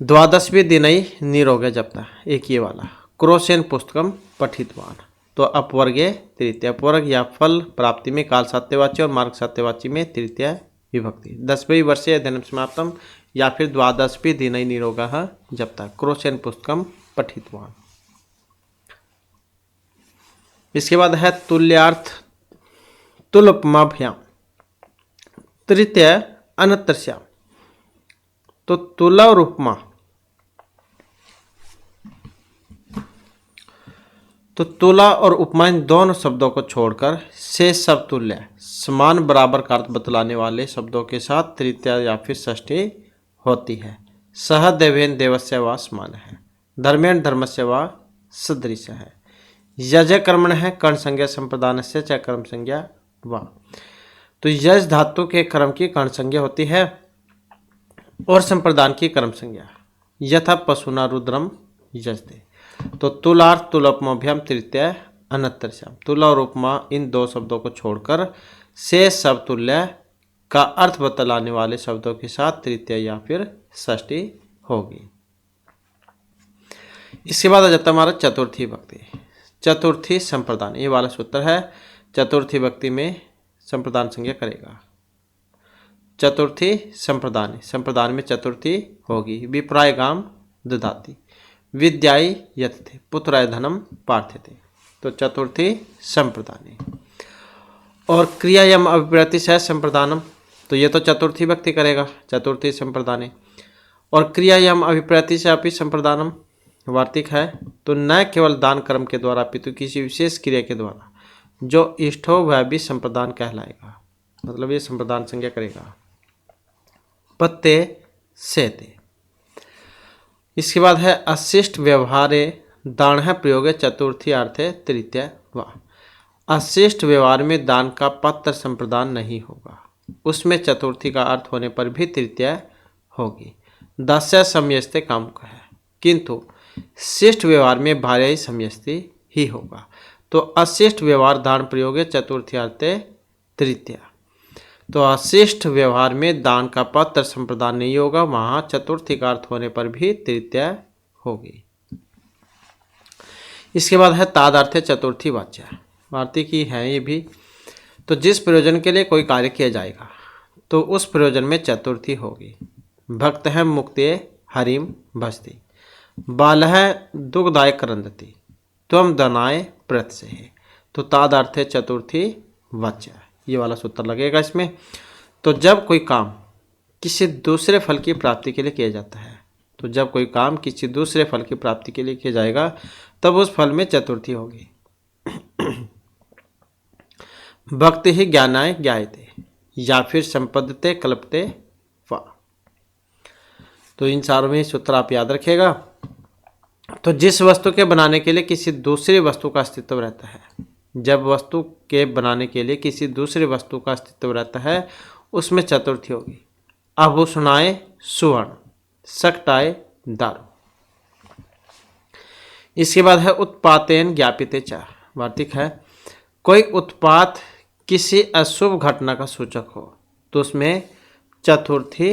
12 दिनई निरोगे जपता, एक ये वाला। क्रोशेन पुस्तकम पठितवान, तो अपवर्गे तृतीय। अपवर्ग या फल प्राप्ति में काल सात्यवाची और मार्ग सात्यवाची में तृतीय विभक्ति। 10 वर्षे अध्ययनम समाप्तम, या फिर 12 दिनई निरोगः जपता, क्रोशेन पुस्तकम पठितवान। इसके बाद है तुल्यार्थ तुलपमाभ्याम, तृतीय अनत्रश्याम। तो तुला और उपमा, तो तुला और उपमा इन दोनों शब्दों को छोड़कर शेष सब तुल्य समान बराबर का अर्थ बतलाने वाले शब्दों के साथ तृतीय या फिर षष्ठी होती है। सह देवेन देवस्य व समान है, धर्मेण धर्मस्य व सदृश है। यज कर्मण है कर्ण संज्ञा संप्रदान से च कर्म संज्ञा वा। तो यज धातु के कर्म की कर्ण संज्ञा होती है और संप्रदान की कर्म संज्ञा। यथा पशुना रुद्रम यजते। तो तुलार्थ तुलोपमाभ्याम तृतीय अनंतर श्याम। तुला और उपमा इन दो शब्दों को छोड़कर शेष सब तुल्य का अर्थ बतलाने वाले शब्दों के साथ तृतीय या फिर षष्ठी होगी। इसके बाद आ जाता है हमारा चतुर्थी भक्ति। चतुर्थी संप्रदान, ये वाला सूत्र है। चतुर्थी भक्ति में संप्रदान संज्ञा करेगा। चतुर्थी संप्रदान, संप्रदान में चतुर्थी होगी। विप्रायगाम ददाति, विद्याई यतते, पुत्राय धनम पार्थ्यते। तो चतुर्थी संप्रदानी। और क्रियायम अभिप्रतिश है संप्रदानम। तो ये तो चतुर्थी भक्ति करेगा, चतुर्थी संप्रदाने। और क्रियायम अभिप्रतिश अपि संप्रदानम वार्तिक है। तो न केवल दान कर्म के द्वारा अपितु किसी विशेष क्रिया के द्वारा जो इष्ट हो वह भी संप्रदान कहलाएगा, मतलब ये संप्रदान संज्ञा करेगा। पत्ते सेते। इसके बाद है अशिष्ट व्यवहारे दान है प्रयोग चतुर्थी अर्थे तृतीय वा। अशिष्ट व्यवहार में दान का पत्र संप्रदान नहीं होगा, उसमें चतुर्थी का अर्थ होने पर भी तृतीय होगी। दस्य समयस्ते काम का है, किंतु शिष्ट व्यवहार में भार्य समयस्ती ही होगा। तो अशिष्ट व्यवहार दान प्रयोग चतुर्थी अर्थे तृतीय। तो अशिष्ट व्यवहार में दान का पत्र संप्रदान नहीं होगा, वहां चतुर्थी का अर्थ होने पर भी तृतीय होगी। इसके बाद है तादार्थ चतुर्थी वाच्य, वार्तिक ही है ये भी। तो जिस प्रयोजन के लिए कोई कार्य किया जाएगा तो उस प्रयोजन में चतुर्थी होगी। भक्त है मुक्ति हरिम भजती, बाल है दुग्धाय करंदती, त्वम दनाय प्रत से है। तो तादार्थ चतुर्थी वाच्य, ये वाला सूत्र लगेगा इसमें। तो जब कोई काम किसी दूसरे फल की प्राप्ति के लिए किया जाता है, तो जब कोई काम किसी दूसरे फल की प्राप्ति के लिए किया जाएगा तब उस फल में चतुर्थी होगी। भक्ति ही ज्ञानाय ज्ञायते या फिर संपदते कल्पते वा। तो इन चारों में सूत्र आप याद रखिएगा। तो जिस वस्तु के बनाने के लिए किसी दूसरी वस्तु का अस्तित्व रहता है, जब वस्तु के बनाने के लिए किसी दूसरी वस्तु का अस्तित्व रहता है उसमें चतुर्थी होगी। आभूषणाय सुवर्ण, सकटाय दारू। इसके बाद है उत्पातेन ज्ञापिते च, वार्तिक है। कोई उत्पात किसी अशुभ घटना का सूचक हो तो उसमें चतुर्थी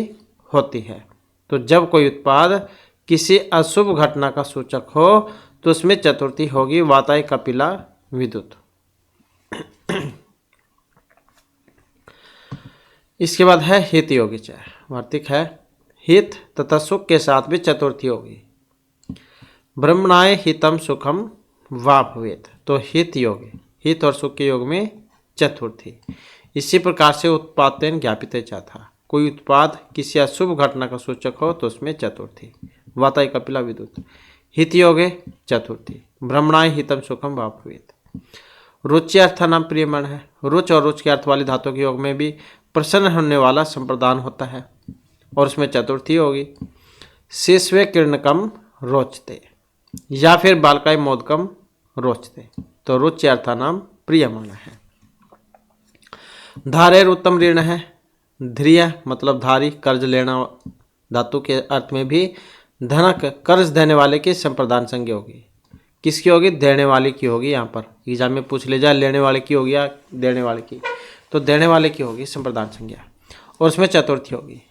होती है। तो जब कोई उत्पाद किसी अशुभ घटना का सूचक हो तो उसमें चतुर्थी होगी। वाताय कपिला विद्युत। इसके बाद है हित योगी च, वार्तिक है। हित तथा सुख के साथ भी चतुर्थी होगी। ब्रह्मणाय हितम सुखम वा भवेत। तो हित योग, हित और सुख के योग में चतुर्थी। इसी प्रकार से उत्पादेन ज्ञापित था, कोई उत्पाद किसी अशुभ घटना का सूचक हो तो उसमें चतुर्थी। वाताय कपिला विद्युत, हित योगे चतुर्थी। ब्रह्मणाय हितम सुखम वा भवेत। रुचि अर्थ नाम प्रियमण है। रुच और रुच के अर्थ वाली धातु के योग में भी प्रसन्न होने वाला संप्रदान होता है और उसमें चतुर्थी होगी। शिष्वे किरणकम रोचते या फिर बालकाय मोदकम रोचते। तो रुचि अर्थ नाम प्रियमण है। धारेर उत्तम ऋण है। ध्रिय मतलब धारी, कर्ज लेना धातु के अर्थ में भी धनक कर्ज देने वाले की संप्रदान संज्ञा होगी। किसकी होगी? देने वाले की होगी। यहाँ पर एग्जाम में पूछ ले जाए लेने वाले की होगी या देने वाले की, तो देने वाले की होगी संप्रदान संज्ञा और उसमें चतुर्थी होगी।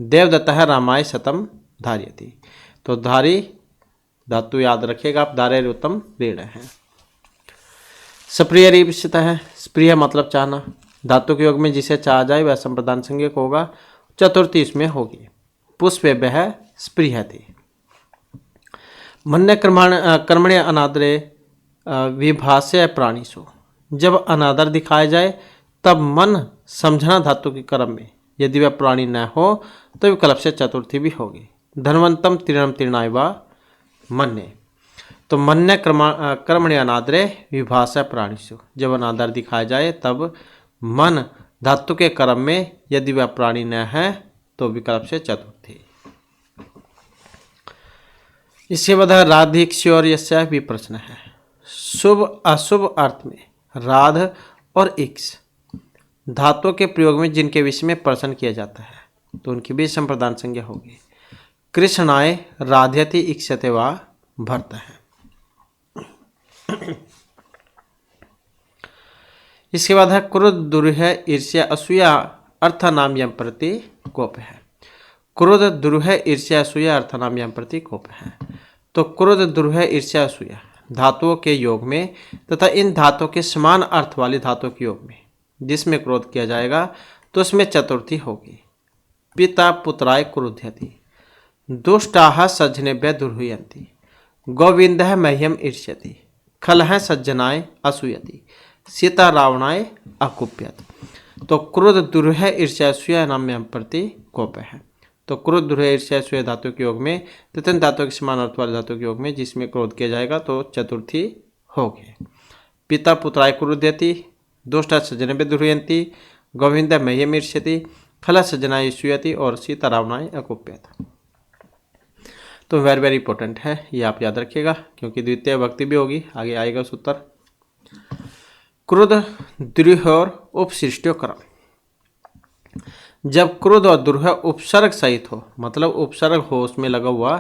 देवदत्ता है रामाय शतम धार्यति। तो धारी धातु याद रखिएगा आप, धारेर उत्तम ऋण है। सप्रिय रिपिता है। स्प्रिय मतलब चाहना, धातु के योग में जिसे चाहा जाए वह संप्रदान संज्ञक होगा। चतुर्थी इसमें होगी। पुष्पे है स्प्रिय थी। मन्य कर्मण्य अनादरे विभाष्य प्राणीसु। जब अनादर दिखाया जाए तब मन समझना धातु के कर्म में, यदि वह प्राणी न हो तो विकल्प से चतुर्थी भी होगी। धनवंतम तीर्णम तीर्णाय वा मन्य। तो मन्य कर्मण्य अनादरे विभाष्य प्राणीसु। जब अनादर दिखाया जाए तब मन धातु के कर्म में, यदि वह प्राणी न है तो विकल्प से चतुर्थी। इसके बाद राधिक्ष्योर यस्य भी प्रश्न है। शुभ अशुभ अर्थ में राध और इक्ष धातुओं के प्रयोग में जिनके विषय में प्रश्न किया जाता है तो उनकी भी संप्रदान संज्ञा होगी। कृष्णाय राध्यति इक्षते वा भर्त है। इसके बाद है क्रोध दुरूह ईर्ष्या असूया अर्थनाम यम प्रति कोप है। क्रोध दुरूह ईर्ष्या असूया अर्थनाम यम प्रति कोप है। तो क्रोध दुरूह ईर्ष्या असूया धातुओं के योग में तथा इन धातुओं के समान अर्थ वाली धातुओं के योग में जिसमें क्रोध किया जाएगा तो उसमें चतुर्थी होगी। पिता पुत्राय क्रोध्यति दुष्टाः सज्जनेभ्यः दुर्हुयन्ति गोविंदः मह्यम ईर्ष्यति खलः सज्जनाय असूयति सीता रावणाय अकुप्यत। तो क्रोध दुरूह ईर्ष्या असूया नाम यम प्रति कोप है। तो क्रोध दुरूह ईर्ष्या असूया धातु के योग में तथा धातु के समान अर्थ वाले धातु के योग में जिसमें क्रोध किया जाएगा तो चतुर्थी होगी। पिता पुत्राय क्रोध्यति दुष्टा सज्जनेभ्यः दुर्हुयन्ति गोविंदः मह्यम ईर्ष्यति खलः सज्जनाय असूयति और सीता रावणाय अकुप्यत। तो वेरी वेरी इंपॉर्टेंट है, ये आप याद रखिएगा क्योंकि द्वितीय विभक्ति भी होगी, आगे आएगा उस उत्तर। क्रोध दुरूह और उपसृष्टो क्रम। जब क्रोध और दुरूह उपसर्ग सहित हो मतलब उपसर्ग हो उसमें लगा हुआ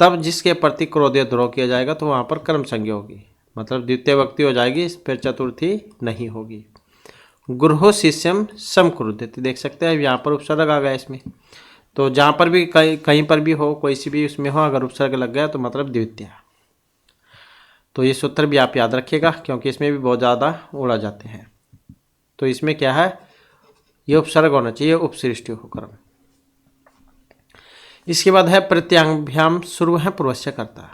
तब जिसके प्रति क्रोध या द्रोह किया जाएगा तो वहाँ पर कर्म संज्ञा होगी मतलब द्वितीय विभक्ति हो जाएगी, फिर चतुर्थी नहीं होगी। गुरुः शिष्यम समक्रुध्यति देख सकते हैं यहाँ पर उपसर्ग आ गया इसमें। तो जहाँ पर भी कहीं पर भी हो कोई सी भी उसमें हो अगर उपसर्ग लग गया तो मतलब द्वितीय। तो ये सूत्र भी आप याद रखिएगा क्योंकि इसमें भी बहुत ज़्यादा उड़ा जाते हैं। तो इसमें क्या है ये उपसर्ग होना चाहिए उपसृष्टि होकर। इसके बाद है प्रत्यांगभ्याम शुरू है पूर्वस्य करता।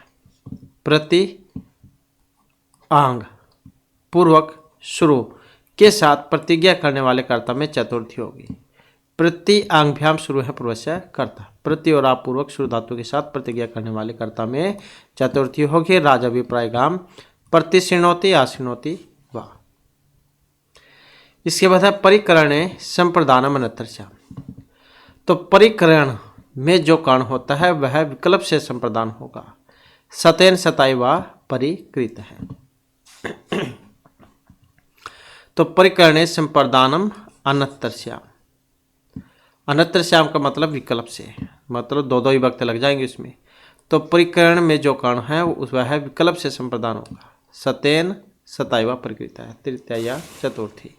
प्रति आंग पूर्वक शुरू के साथ प्रतिज्ञा करने वाले कर्ता में चतुर्थी होगी। प्रति आंगभ्याम शुरू है पूर्वस्य कर्ता प्रति और आप पूर्वक शुरू धातु के साथ प्रतिज्ञा करने वाले कर्ता में चतुर्थी होगी। राजाभिप्राय गाम प्रतिशृणोति आशृणोति वा। इसके बाद है परिकरणे संप्रदानम अनंतरस्याम। तो परिकरण में जो कारण होता है वह विकल्प से संप्रदान होगा। सतेन सताई वा परिकृत है। तो परिकरणे संप्रदानम अनंतरस्याम। अनंतरस्याम का मतलब विकल्प से मतलब दो विभक्ति लग जाएंगे इसमें। तो परिकरण में जो कर्ण है वह विकल्प से संप्रदान होगा। सतेन सताई वा परिकृत है तृतीय या चतुर्थी।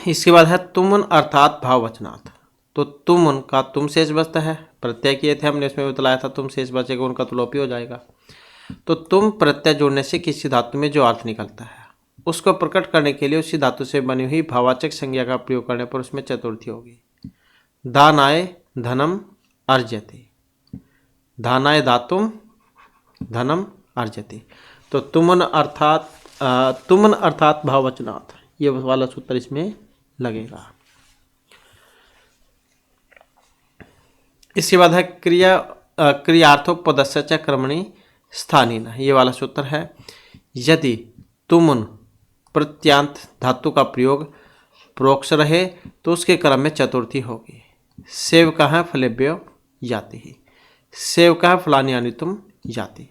इसके बाद है तुमन अर्थात भाववचनात्। तो तुमन का तुम शेष बचता है, प्रत्यय किए थे हमने इसमें बतलाया था तुम शेष बचेगा उनका तो लोपी हो जाएगा। तो तुम प्रत्यय जोड़ने से किसी धातु में जो अर्थ निकलता है उसको प्रकट करने के लिए उसी धातु से बनी हुई भाववाचक संज्ञा का प्रयोग करने पर उसमें चतुर्थी होगी। दानाय धनम अर्जति दानाय धातुम धनम अर्जति। तो तुमन अर्थात भाववचनात् ये वाला सूत्र इसमें लगेगा। इसके बाद है क्रियार्थोपदस्य च कर्मणि स्थानीन ये वाला सूत्र है। यदि तुमन प्रत्यांत धातु का प्रयोग प्रोक्ष रहे तो उसके क्रम में चतुर्थी होगी। सेवकः फलेभ्यो याति सेवकः फलानि आनीतुम याति।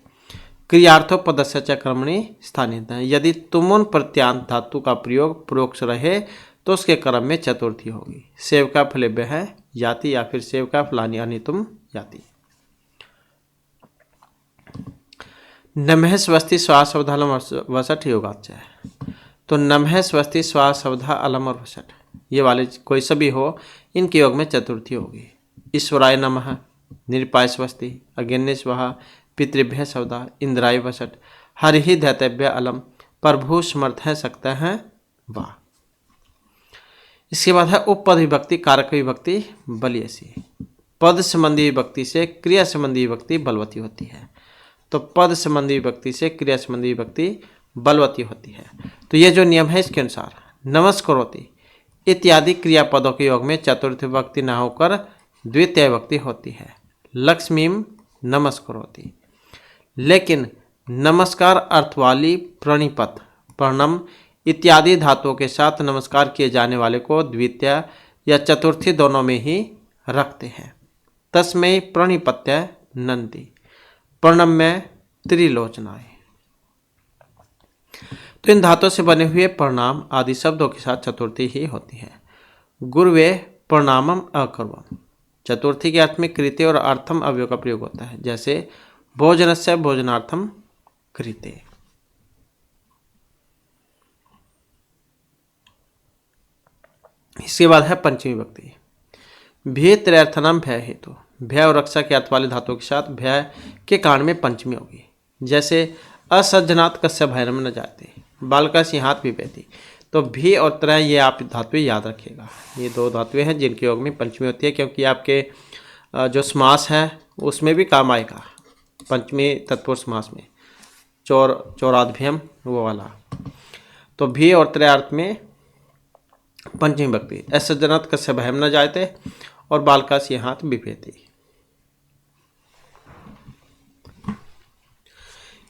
क्रियार्थोपदस्य च कर्मणि स्थानीत। यदि तुमुन प्रत्यांत धातु का प्रयोग प्रोक्ष रहे तो उसके क्रम में चतुर्थी होगी। सेवका फलेभ्य है याति या फिर सेवका फलानि आनीतुम याति। नमः स्वस्ति स्वासवधा अलम वसठ योगाच। तो नमः स्वस्ति स्वासवधा अलम और वसठ ये वाले कोई सभी हो इनके योग में चतुर्थी होगी। ईश्वराय नमः निरपाय स्वस्ति अग्नि स्वाहा पितृभ्य सवधा इंद्राय वसठ हरि दैतव्य अलम प्रभु समर्थ है सकते हैं वाह। इसके बाद है उपपद विभक्ति कारक विभक्ति बलियसी। पद संबंधी विभक्ति से क्रिया संबंधी विभक्ति बलवती होती है। तो पद संबंधी विभक्ति से क्रिया संबंधी विभक्ति बलवती होती है। तो ये जो नियम है इसके अनुसार नमस्करोति इत्यादि क्रियापदों के योग में चतुर्थ विभक्ति न होकर द्वितीय विभक्ति होती है। लक्ष्मीम नमस्करोति। लेकिन नमस्कार अर्थ वाली प्रणिपत प्रणम इत्यादि धातुओं के साथ नमस्कार किए जाने वाले को द्वितीय या चतुर्थी दोनों में ही रखते हैं। तस्मै प्रणिपत्य नंति प्रणम्य त्रिलोचनाय। तो इन धातुओं से बने हुए प्रणाम आदि शब्दों के साथ चतुर्थी ही होती है। गुरुवे प्रणामम अकर्वम। चतुर्थी के अर्थ में कृते और अर्थम अवयव का प्रयोग होता है, जैसे भोजनस्य भोजनार्थम कृते। इसके बाद है पंचमी विभक्ति। भय त्रयर्थनम भय हेतु। भय और रक्षा के अर्थ वाले धातुओं के साथ भय के कारण में पंचमी होगी, जैसे असज्जनात् कस्य भयम न जाते, बालका सिंहात विपेति। तो भी और त्रय ये आप धातुएं याद रखिएगा, ये दो धातुएं हैं जिनके योग में पंचमी होती है, क्योंकि आपके जो समास है उसमें भी काम आएगा, पंचमी तत्पुरुष समास में चौराध्यायम वो वाला। तो भी और त्रय अर्थ में पंचमी विभक्ति। असज्जनात् कस्य भयम न जाते और बालका सिंहात विपेति।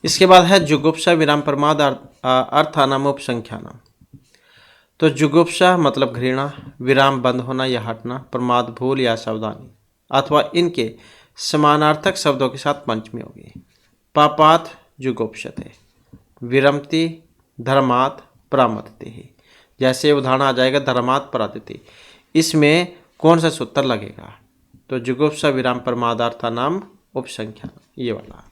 इसके बाद है जुगुप्सा विराम प्रमाद अर्थानाम उपसंख्यानाम। तो जुगुप्सा मतलब घृणा, विराम बंद होना या हटना, प्रमाद भूल या सावधानी अथवा इनके समानार्थक शब्दों के साथ पंचमी होगी। पापात जुगुप्सते, विरमति धर्मात् परामदति। जैसे उदाहरण आ जाएगा धर्मात् परादिति, इसमें कौन सा सूत्र लगेगा? तो जुगुप्सा विराम प्रमादार्थानाम उपसंख्या, ये वाला।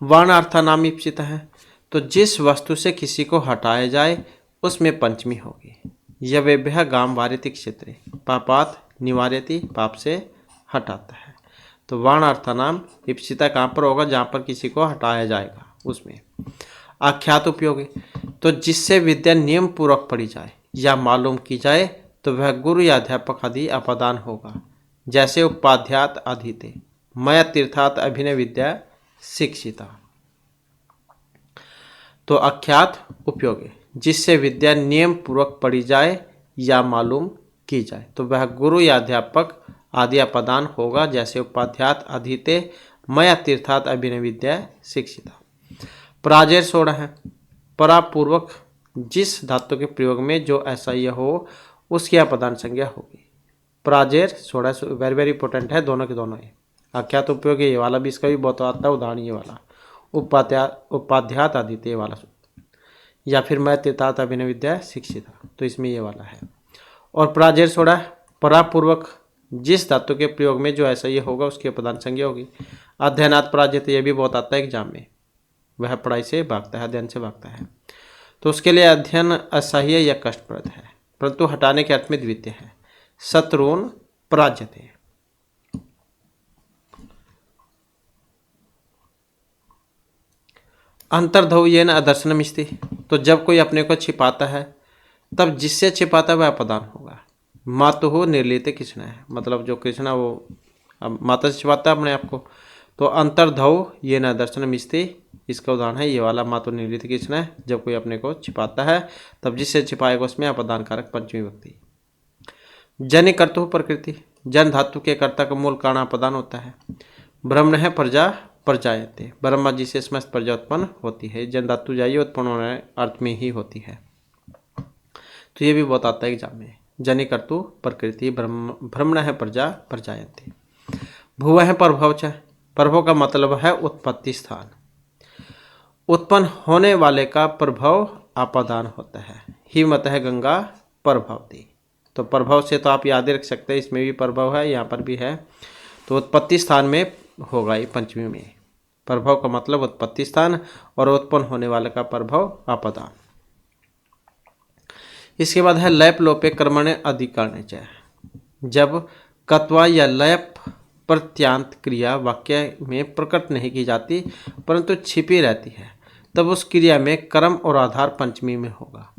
वर्णार्थानाम ईप्सित है। तो जिस वस्तु से किसी को हटाया जाए उसमें पंचमी होगी। यवेभ्यः गाम वारिति क्षेत्रे, पापात निवार्यति, पाप से हटाता है। तो वर्णार्थानाम ईप्सिता कहाँ पर होगा? जहाँ पर किसी को हटाया जाएगा उसमें। आख्यात उपयोगी। तो जिससे विद्या नियम पूर्वक पढ़ी जाए या मालूम की जाए तो वह गुरु या अध्यापक आदि अपादान होगा, जैसे उपाध्यात अधीते, मया तीर्थात अभिनय विद्या शिक्षिता। तो आख्यात उपयोगी, जिससे विद्या नियम पूर्वक पढ़ी जाए या मालूम की जाए तो वह गुरु या अध्यापक आदि अपादान होगा, जैसे उपाध्यात अधीते, मया तीर्थात अभिनय विद्या शिक्षिता। पराजय 16 है। परापूर्वक जिस धातु के प्रयोग में जो ऐसा यह हो उसकी अपादान संज्ञा होगी। पराजय 16 वेरी वेरी इंपॉर्टेंट है, दोनों के दोनों है। आख्यात उपयोगी ये वाला भी, इसका भी बहुत आता है उदाहरण, ये वाला उपाध्यात आदित्य वाला सूत्र, या फिर मैं तीर्थात अभिनय विद्या शिक्षिता, तो इसमें ये वाला है। और पराजय 16 परापूर्वक जिस धातु के प्रयोग में जो ऐसा ये होगा उसकी अपादान संज्ञा होगी। अध्ययनात् पराजयते, ये भी बहुत आता है एग्जाम में, वह पढ़ाई से भागता है, अध्ययन से भागता है। तो उसके लिए अध्ययन असह्य या कष्टप्रद है, परंतु हटाने के अर्थ में द्वितीय है। शत्रुन पराजयते। अंतर्धौ येन अदर्शनम स्ति। तो जब कोई अपने को छिपाता है तब जिससे छिपाता है वह अपदान होगा। मातुः निर्लिते कृष्ण है, मतलब जो कृष्ण वो माता से छिपाता है अपने आप को। तो अंतर्धौ येन अदर्शनम स्ति, इसका उदाहरण है ये वाला, मातु निर्लित कृष्ण है, जब कोई अपने को छिपाता है तब जिससे छिपाएगा उसमें अपदान कारक पंचमी विभक्ति। जनि कर्तुः प्रकृति। जन धातु के कर्ता का मूल कारण अपदान होता है। ब्रह्मण है प्रजा प्रजायते, ब्रह्मा जी से समस्त प्रजा उत्पन्न होती है। जन धातु जाइए उत्पन्न होने अर्थ में ही होती है, तो ये भी बहुत आता है एग्जाम में। जनि कर्तु प्रकृति, ब्रह्मण है प्रजा प्रजायते। भुव है प्रभव च। प्रभव का मतलब है उत्पत्ति स्थान। उत्पन्न होने वाले का प्रभव अपादान होता है। हिमत है गंगा प्रभवती। तो प्रभव से तो आप याद रख सकते हैं, इसमें भी प्रभव है, यहाँ पर भी है। तो उत्पत्ति स्थान में होगा ये पंचमी में। प्रभव का मतलब उत्पत्ति स्थान और उत्पन्न होने वाले का प्रभव अपादान। इसके बाद है लैप लोपे कर्मणे अधिकरणे च। जब कत्वा या लैप प्रत्यांत क्रिया वाक्य में प्रकट नहीं की जाती परंतु छिपी रहती है, तब उस क्रिया में कर्म और आधार पंचमी में होगा।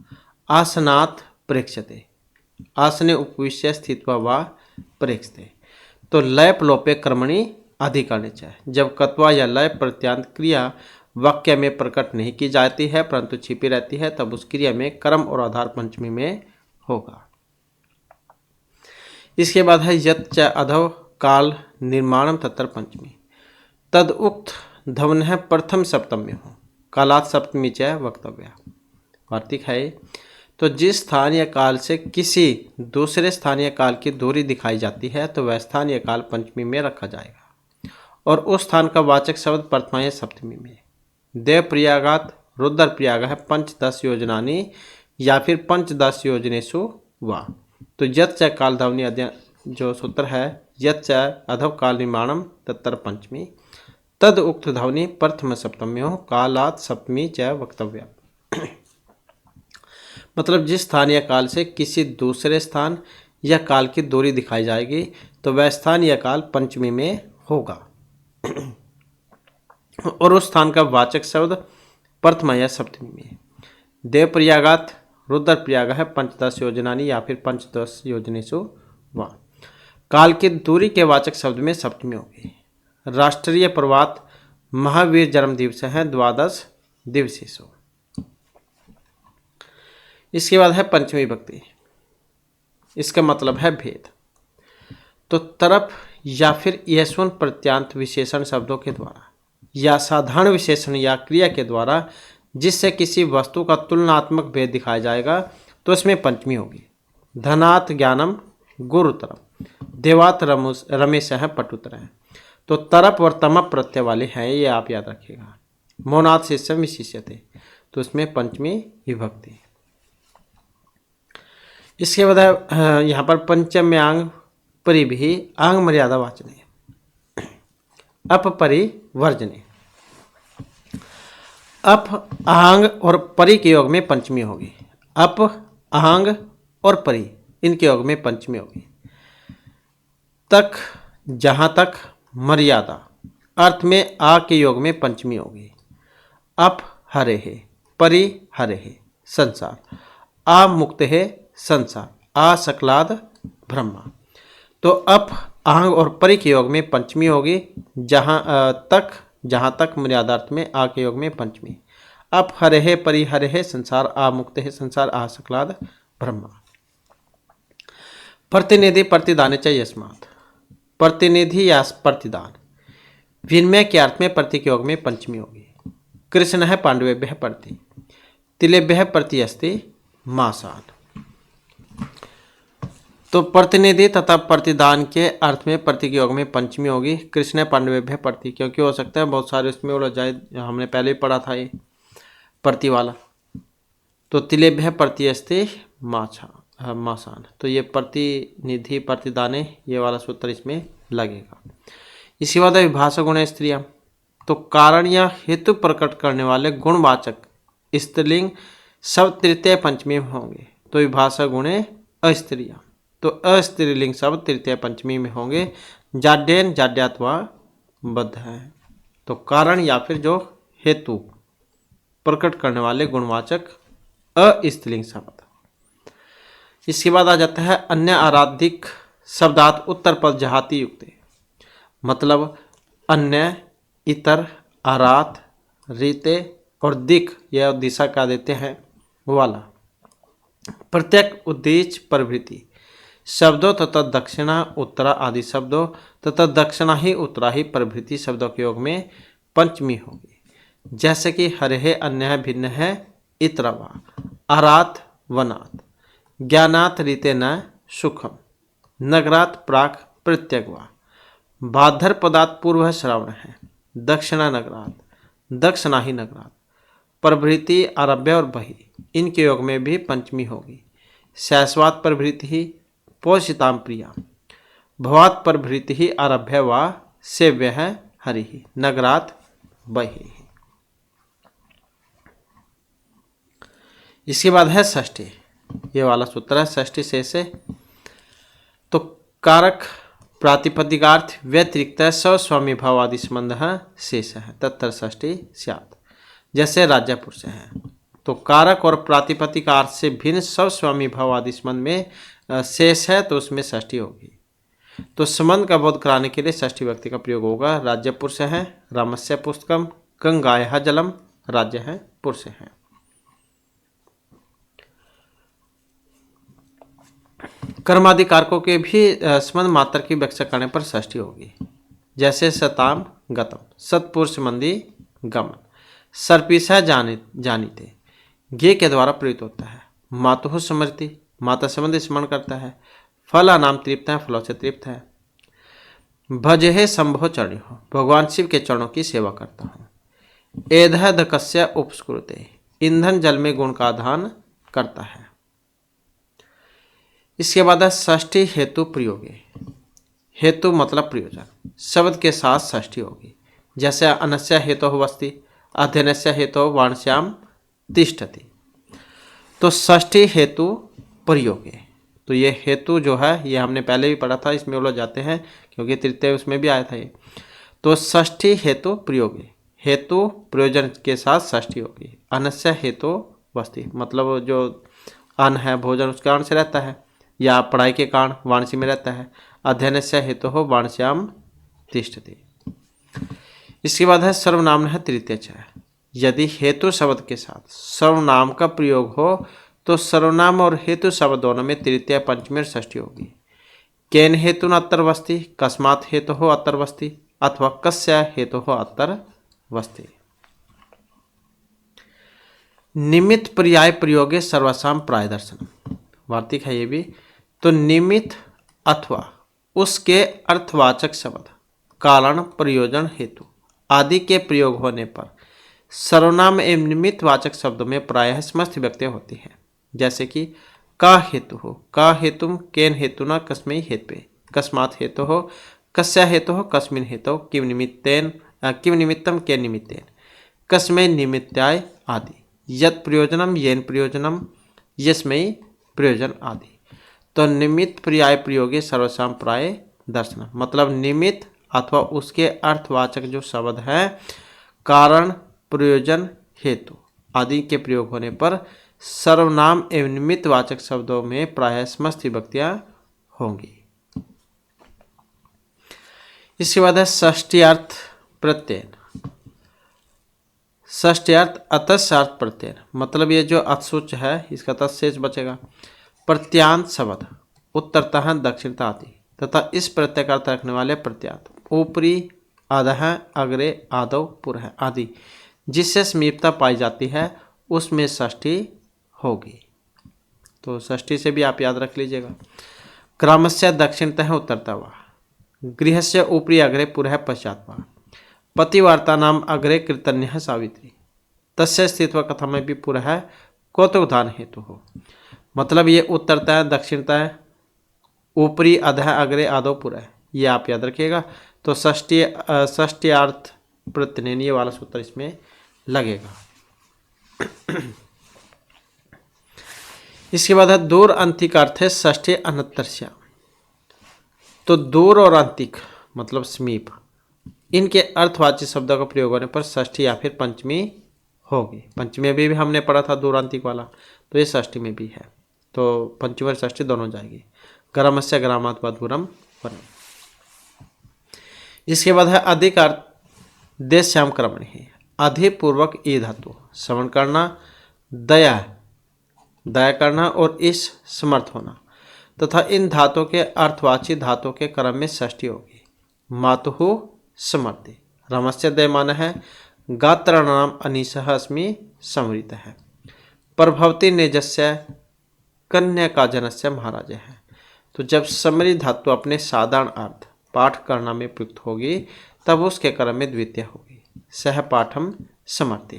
आसनात् प्रेक्षते, आसने उपविश्य स्थित्वा वा प्रेक्षते। तो लैप लोपे कर्मणि अधिकरणे च। जब कत्वा या लैप प्रत्यांत क्रिया वाक्य में प्रकट नहीं की जाती है परंतु छिपी रहती है, तब उस क्रिया में कर्म और आधार पंचमी में होगा। इसके बाद है यत् च अधव काल निर्माणम तत्र पंचमी। तद उक्त धवन है प्रथम सप्तम में हो, कालात सप्तमी च वक्तव्य। वार्तिक है। तो जिस स्थान या काल से किसी दूसरे स्थानीय काल की दूरी दिखाई जाती है तो वह स्थानीय काल पंचमी में रखा जाएगा। और उस स्थान का वाचक शब्द प्रथमा या सप्तमी में। देव प्रयागात रुद्र प्रयाग पंचदश योजनानी या फिर पंचदश योजनेषु वा। तो यत् च काल ध्वनि अध्ययन जो सूत्र है, यत् च अधव काल निर्माणम तत्तर पंचमी तद उक्त ध्वनि प्रथम सप्तम्यो कालात सप्तमी च वक्तव्य। मतलब जिस स्थान या काल से किसी दूसरे स्थान या काल की दूरी दिखाई जाएगी तो वह स्थान या काल पंचमी में होगा और उस स्थान का वाचक शब्द प्रथमा या सप्तमी में। देव प्रयागात रुद्र प्रयाग है पंचदश योजनानी या फिर पंचदश योजनेषु वा। काल की दूरी के वाचक शब्द में सप्तमी होगी। राष्ट्रीय प्रभात महावीर जन्म दिवस है द्वादश दिवसेषु। इसके बाद है पंचमी विभक्ति। इसका मतलब है भेद। तो तरफ या फिर यशवन प्रत्यांत विशेषण शब्दों के द्वारा या साधारण विशेषण या क्रिया के द्वारा जिससे किसी वस्तु का तुलनात्मक भेद दिखाया जाएगा तो इसमें पंचमी होगी। धनात् ज्ञानम गुरुतरम, देवात रमेश है पटुतर है। तो तरफ और तमप प्रत्यय वाले हैं, ये आप याद रखिएगा। मौनाथ शिष्यम विशिष्यते, तो इसमें पंचमी विभक्ति। इसके बाद यहाँ पर पंचम्यांग परिभी आंग मर्यादा वाचने अपरिवर्जने। अप आहंग और परि के योग में पंचमी होगी। अप आहंग और परि इनके योग में पंचमी होगी। तक जहाँ तक मर्यादा अर्थ में आ के योग में पंचमी होगी। अप हरे है परि हरे है संसार, आ मुक्त है संसार, आ सकलाद ब्रह्मा। तो अप आहंग और परि के योग में पंचमी होगी। जहाँ तक मर्यादार्थ में आ के योग में पंचमी। अप हरे है परि हरे है संसार, आ मुक्त है संसार, आ सकलाद ब्रह्मा। प्रतिनिधि प्रतिदान चाहिए यस्मात्। प्रतिनिधि या प्रतिदान विनिमय के अर्थ में प्रति के योग में पंचमी होगी। कृष्ण है पांडवेभ्यः प्रति, तिलेभ्यः प्रति अस्ति मासान। तो प्रतिनिधि तथा प्रतिदान के अर्थ में प्रति के योग में पंचमी होगी। कृष्ण पांडवेभ्यः प्रति, क्योंकि हो सकता है बहुत सारे उसमें उलझ जाए, हमने पहले ही पढ़ा था ये प्रति वाला। तो तिलेभ्यः प्रति अस्ति मासान, तो ये प्रतिनिधि प्रतिदाने ये वाला सूत्र इसमें लगेगा। इसके बाद विभाषक गुण स्त्रियां। तो कारण या हेतु प्रकट करने वाले गुणवाचक स्त्रीलिंग शब्द तृतीय पंचमी में होंगे। तो विभाषक गुण अस्त्रियां, तो अस्त्रीलिंग शब्द तृतीय पंचमी में होंगे। जाड्यन जाड्यात्वा बद्ध है। तो कारण या फिर जो हेतु प्रकट करने वाले गुणवाचक अस्त्रीलिंग शब्द। इसके बाद आ जाता है अन्य आराधिक शब्दात उत्तर पद जहाती युक्त, मतलब अन्य, इतर, आरात, रीते और दिक यह दिशा का देते हैं वाला। प्रत्येक उद्देश्य प्रवृत्ति शब्दों तथा दक्षिणा उत्तरा आदि शब्दों तथा दक्षिणा ही उत्तरा ही प्रवृत्ति शब्दों के योग में पंचमी होगी। जैसे कि हरे है अन्य है भिन्न है इतरवा, आरात वनात्, ज्ञानात् रीते न सुखम, नगरात् प्राक प्रत्यगवा, बाधर पदात् पूर्व श्रावण है, दक्षिणा नगरात्, दक्षिणा ही नगरात्, प्रभृति आरभ्य और बही इनके योग में भी पंचमी होगी। शैशवात प्रभृति ही पोषिताम प्रिया, भवात प्रभृति ही आरभ्य व सेव्य है हरि ही, नगरात् बही। इसके बाद है षष्ठी, ये वाला सूत्र है षष्ठी से। तो कारक प्रातिपदिकार्थ व्यतिरिक्त स्वस्वामी भाव आदि संबंध शेष है तत्तर षष्ठी स्यात्। जैसे राज्य पुरुष है तो कारक और प्रातिपदिकार्थ से भिन्न स्वस्वामी भाव आदि संबंध में शेष है तो उसमें षष्ठी होगी। तो संबंध का बोध कराने के लिए षष्ठी व्यक्ति का प्रयोग होगा। राज्य पुरुष है रामस्य पुस्तकम, गंगाया जलम, राज्य है पुरुष है। कर्माधिकारकों के भी संबंध मात्र की व्याख्या करने पर षष्ठी होगी। जैसे सताम गतम, सत्पुरुष मंदी गमन, सर्पिसा जानीते गे के द्वारा प्रयुक्त होता है। मातुः स्मृति, माता संबंधी स्मरण करता है। फला नाम तृप्त है, फलों से तृप्त है। भजहे शंभो चरणि हो, भगवान शिव के चरणों की सेवा करता हूँ। एधह दकस्य उपस्कुरुते, ईंधन जल में गुण का दान करता है। इसके बाद है षष्ठी हेतु प्रयोगे। हेतु मतलब प्रयोजन, शब्द के साथ षष्ठी होगी। जैसे अनस्य हेतु वस्ति, अध्ययनस्य हेतु वाणस्याम तिष्ठति। तो षष्ठी हेतु प्रयोगे, तो ये हेतु जो है ये हमने पहले भी पढ़ा था, इसमें उलझ जाते हैं क्योंकि तृतीय उसमें भी आया था ये। तो षष्ठी हेतु प्रयोगे, हेतु प्रयोजन के साथ षष्ठी होगी। अनस्य हेतु वस्ति, मतलब जो अन्न है भोजन उसके कारण से रहता है, या पढ़ाई के कारण वाणसी में रहता है। अध्ययनस्य हेतु हो वाणस्याम तिष्ठति। इसके बाद है सर्वनाम है तृतीय च। यदि हेतु शब्द के साथ सर्वनाम का प्रयोग हो तो सर्वनाम और हेतु शब्द दोनों में तृतीय पंचमी और षष्ठी होगी। केन हेतु न अत्तरवस्ति, कस्मात् हेतु हो अत्तरवस्ति, अथवा कस्य हेतु हो अत्तरवस्ति। निमित्त पर्याय प्रयोगे सर्वसाम प्राय दर्शन, वार्तिक है ये भी। तो निमित्त अथवा उसके अर्थवाचक शब्द, कारण, प्रयोजन, हेतु आदि के प्रयोग होने पर सर्वनाम एवं निमित्त वाचक शब्दों में प्रायः समस्त व्यक्तियां होती हैं। जैसे कि का हेतु हो, का हेतुम, केन हेतु न, कस्मै हेतुवे, कस्मात् हेतु हो, कस्य हेतु हो, कस्मिन् हेतु, किम निमित्तेन, किम निमित्तम, केन निमित्तेन, कस्मै निमित्ताय आदि। यत् प्रयोजनम, येन प्रयोजनम, यस्मै प्रयोजन आदि। तो निमित्त पर्याय प्रयोगे सर्वसाम प्राय दर्शन, मतलब निमित्त अथवा उसके अर्थवाचक जो शब्द हैं, कारण, प्रयोजन, हेतु आदि के प्रयोग होने पर सर्वनाम एवं निमित्त वाचक शब्दों में प्रायः समस्त विभक्तियां होंगी। इसके बाद है षष्ठ्यार्थ प्रत्ययन। षष्ठ्यार्थ अतस्यार्थ प्रत्ययन, मतलब ये जो अतसूच है इसका तत्शेष बचेगा। प्रत्यांत शब्द उत्तरतः दक्षिणता आदि तथा इस प्रत्यय का अर्थ रखने वाले प्रत्यांत ऊपरी, अधः, अग्रे, आदौ, पुरः आदि जिससे समीपता पाई जाती है उसमें षष्ठी होगी। तो षष्ठी से भी आप याद रख लीजिएगा। क्रमस्य दक्षिणतः उत्तरतः वा, गृहस्य ऊपरी अग्रे पुरः पश्चात् वा, पतिवार्ता नाम अग्रे कीर्तन्यः सावित्री, तस्य स्थित्वा कथा में भी पुरः कौतुकदान हेतु हो। मतलब ये उत्तरतः, दक्षिणतः, ऊपरी, अधः, अग्रे, आदौ, पुरः, ये आप याद रखिएगा। तो षष्ठ्यार्थ प्रत्ययन ये वाला सूत्र इसमें लगेगा। इसके बाद है दूर अंतिक अर्थ है षष्ठी अनंतरस्या। तो दूर और अंतिक मतलब समीप, इनके अर्थवाची शब्दों का प्रयोग होने पर षष्ठी या फिर पंचमी होगी। पंचमी में भी हमने पढ़ा था दूर अंतिक वाला, तो ये षष्ठी में भी है। तो पंचमी और षष्ठी दोनों जाएगी। ग्रामस्य ग्रामात् वा दूरम वरम। इसके बाद है अधिक अर्थ देश्याम कर्मणि है। अधिपूर्वक ई धातु श्रवण करना, दया दया करना और इस समर्थ होना तथा इन धातुओं के अर्थवाची धातुओं के क्रम में षष्ठी होगी। मातुः समर्थि। रमस्य दयमान है। गात्राणाम अनीशः अस्मि संवृत है। प्रभवती नेजस्य कन्या का जनस्य महाराज है। तो जब समरी धातु अपने साधारण अर्थ पाठ करना में प्रयुक्त होगी तब उसके क्रम में द्वितीय होगी। सह पाठम समर्थि।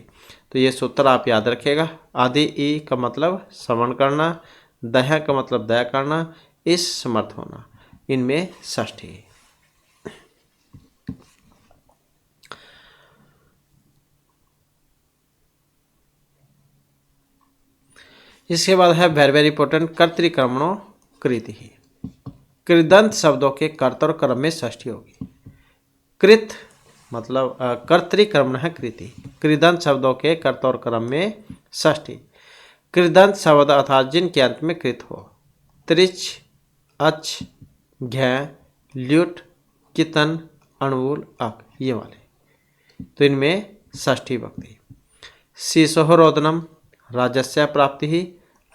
तो ये सूत्र आप याद रखिएगा। आदि ई का मतलब श्रवण करना, दया का मतलब दया करना, इस समर्थ होना, इनमें षष्ठी। इसके बाद है वेरी वेरी इंपॉर्टेंट कर्तृकर्मणों कृति ही। कृदंत शब्दों के कर्ता और क्रम में षष्ठी होगी। कृत मतलब कर्तृकर्मण है कृति। कृदंत शब्दों के कर्ता और क्रम में षष्ठी। कृदंत शब्द अर्थात जिनके अंत में कृत हो। त्रिच, अच, घ, ल्युट, कितन, अणुल, अक, ये वाले, तो इनमें षष्ठी भक्ति। शिशोः रोदनम, राजस्य प्राप्ति ही,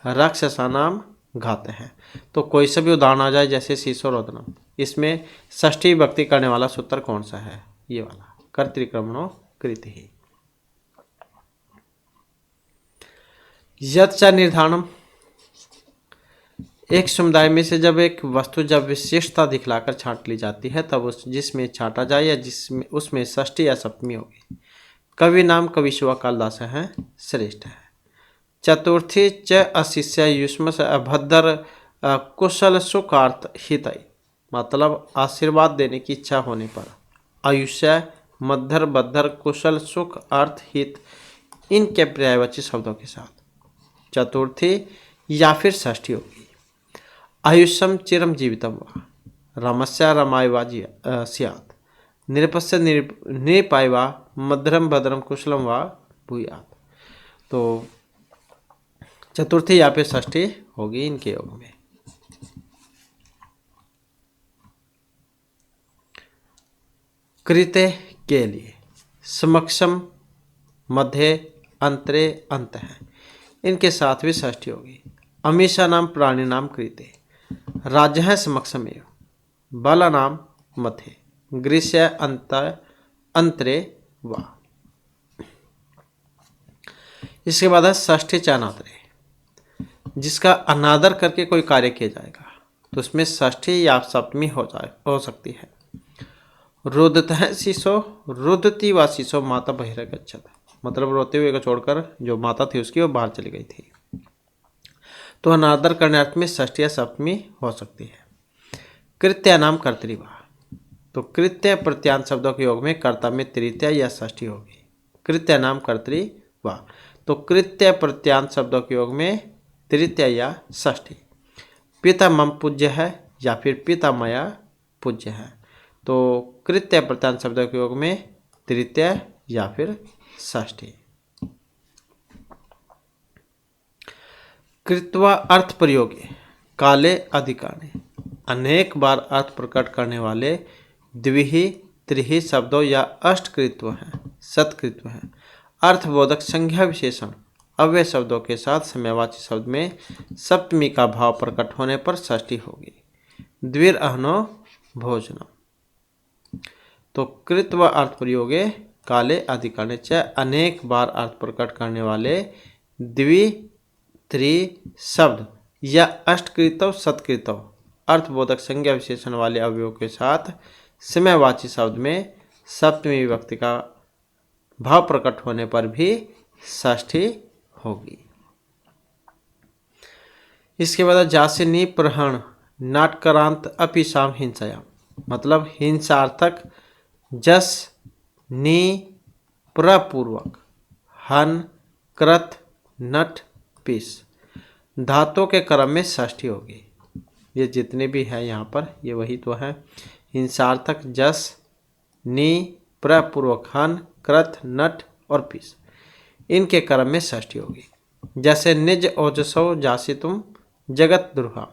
राक्षसानाम घात है। तो कोई सा भी उदाहरण आ जाए जैसे शिशो रोदनम, इसमें षष्ठी भक्ति करने वाला सूत्र कौन सा है? ये वाला, कर्तृकर्मणो कृति ही। यत् च निर्धारणम, एक समुदाय में से जब एक वस्तु जब विशेषता दिखलाकर छांट ली जाती है तब उस जिसमें छांटा जाए या जिसमें उसमें षष्ठी या सप्तमी होगी। कवि नाम कविशुआ कालिदास है श्रेष्ठ है। चतुर्थी च अशिष्य युष्म से अभद्र कुशल सुखार्थ हितई, मतलब आशीर्वाद देने की इच्छा होने पर। आयुष्य मध्यर बद्धर कुशल सुख अर्थ हित इनके पर्यायवाची शब्दों के साथ चतुर्थी या फिर षष्ठी होगी। आयुष्यम चिरम जीवितम वा रमस्या रमाय वा स्यात् निरपस्य निपाय वा मध्यम भद्रम कुशलम वा भूयात्। तो चतुर्थी या फिर षष्ठी होगी इनके योग में। कृत्य के लिए समक्षम मध्य अंतरे अंत है, इनके साथ भी षष्ठी होगी। अमीषा नाम प्राणी नाम कृत्य राज्य है समक्षम एवं बाला नाम मध्य ग्रीष्य अंत अंतरे वा। इसके बाद है षष्ठी चानातरे, जिसका अनादर करके कोई कार्य किया जाएगा तो उसमें षष्ठी या सप्तमी हो सकती है। रुदतः शिशो रुदती व शिशो माता बहिर्गच्छत, मतलब रोते हुए को छोड़कर जो माता थी उसकी वो बाहर चली गई थी। तो अनादर करने अर्थ में षष्ठी या सप्तमी हो सकती है। कृत्य नाम कर्तृवा, तो कृत्य प्रत्यांत शब्दों के योग में कर्ता में तृतीया या षष्ठी होगी। कृत्य नाम कर्तृवा, तो कृत्य प्रत्यांत शब्दों के योग में तृतीया या षष्ठी। पिता मम पूज्य है या फिर पिता मया पूज्य है, तो कृत्य प्रत्यांत शब्दों के योग में तृतीया या फिर षष्ठी। कृत्वा अर्थ प्रयोगे काले अधिकाने, अनेक बार अर्थ प्रकट करने वाले द्विही त्रिही शब्दों या अष्टकृत्व हैं सत्कृत्व हैं। अर्थबोधक संज्ञा विशेषण अव्यय शब्दों के साथ समयवाची शब्द में सप्तमी का भाव प्रकट होने पर षष्ठी होगी। द्विर अहनो भोजनम, तो कृत्व अर्थ प्रयोगे काले अधिकाने च, अनेक बार अर्थ प्रकट करने वाले द्वि त्रि शब्द या अष्टकृतव सत्कृतव अर्थबोधक संज्ञा विशेषण वाले अवयवों के साथ समयवाची शब्द में सप्तमी विभक्ति का भाव प्रकट होने पर भी षष्ठी होगी। इसके बाद जासे निप्रहण नाटकरांत अपिशाम हिंसायाम, मतलब हिंसार्थक जस नि प्रपूर्वक हन कृत नट पीस धातु के क्रम में षष्ठी होगी। ये जितने भी हैं यहाँ पर ये वही तो है। हिंसार्थक जस नि प्रपूर्वक हन कृत नट और पीस इनके क्रम में षष्ठी होगी। जैसे निज ओजसो जासी तुम जगत द्रोहा,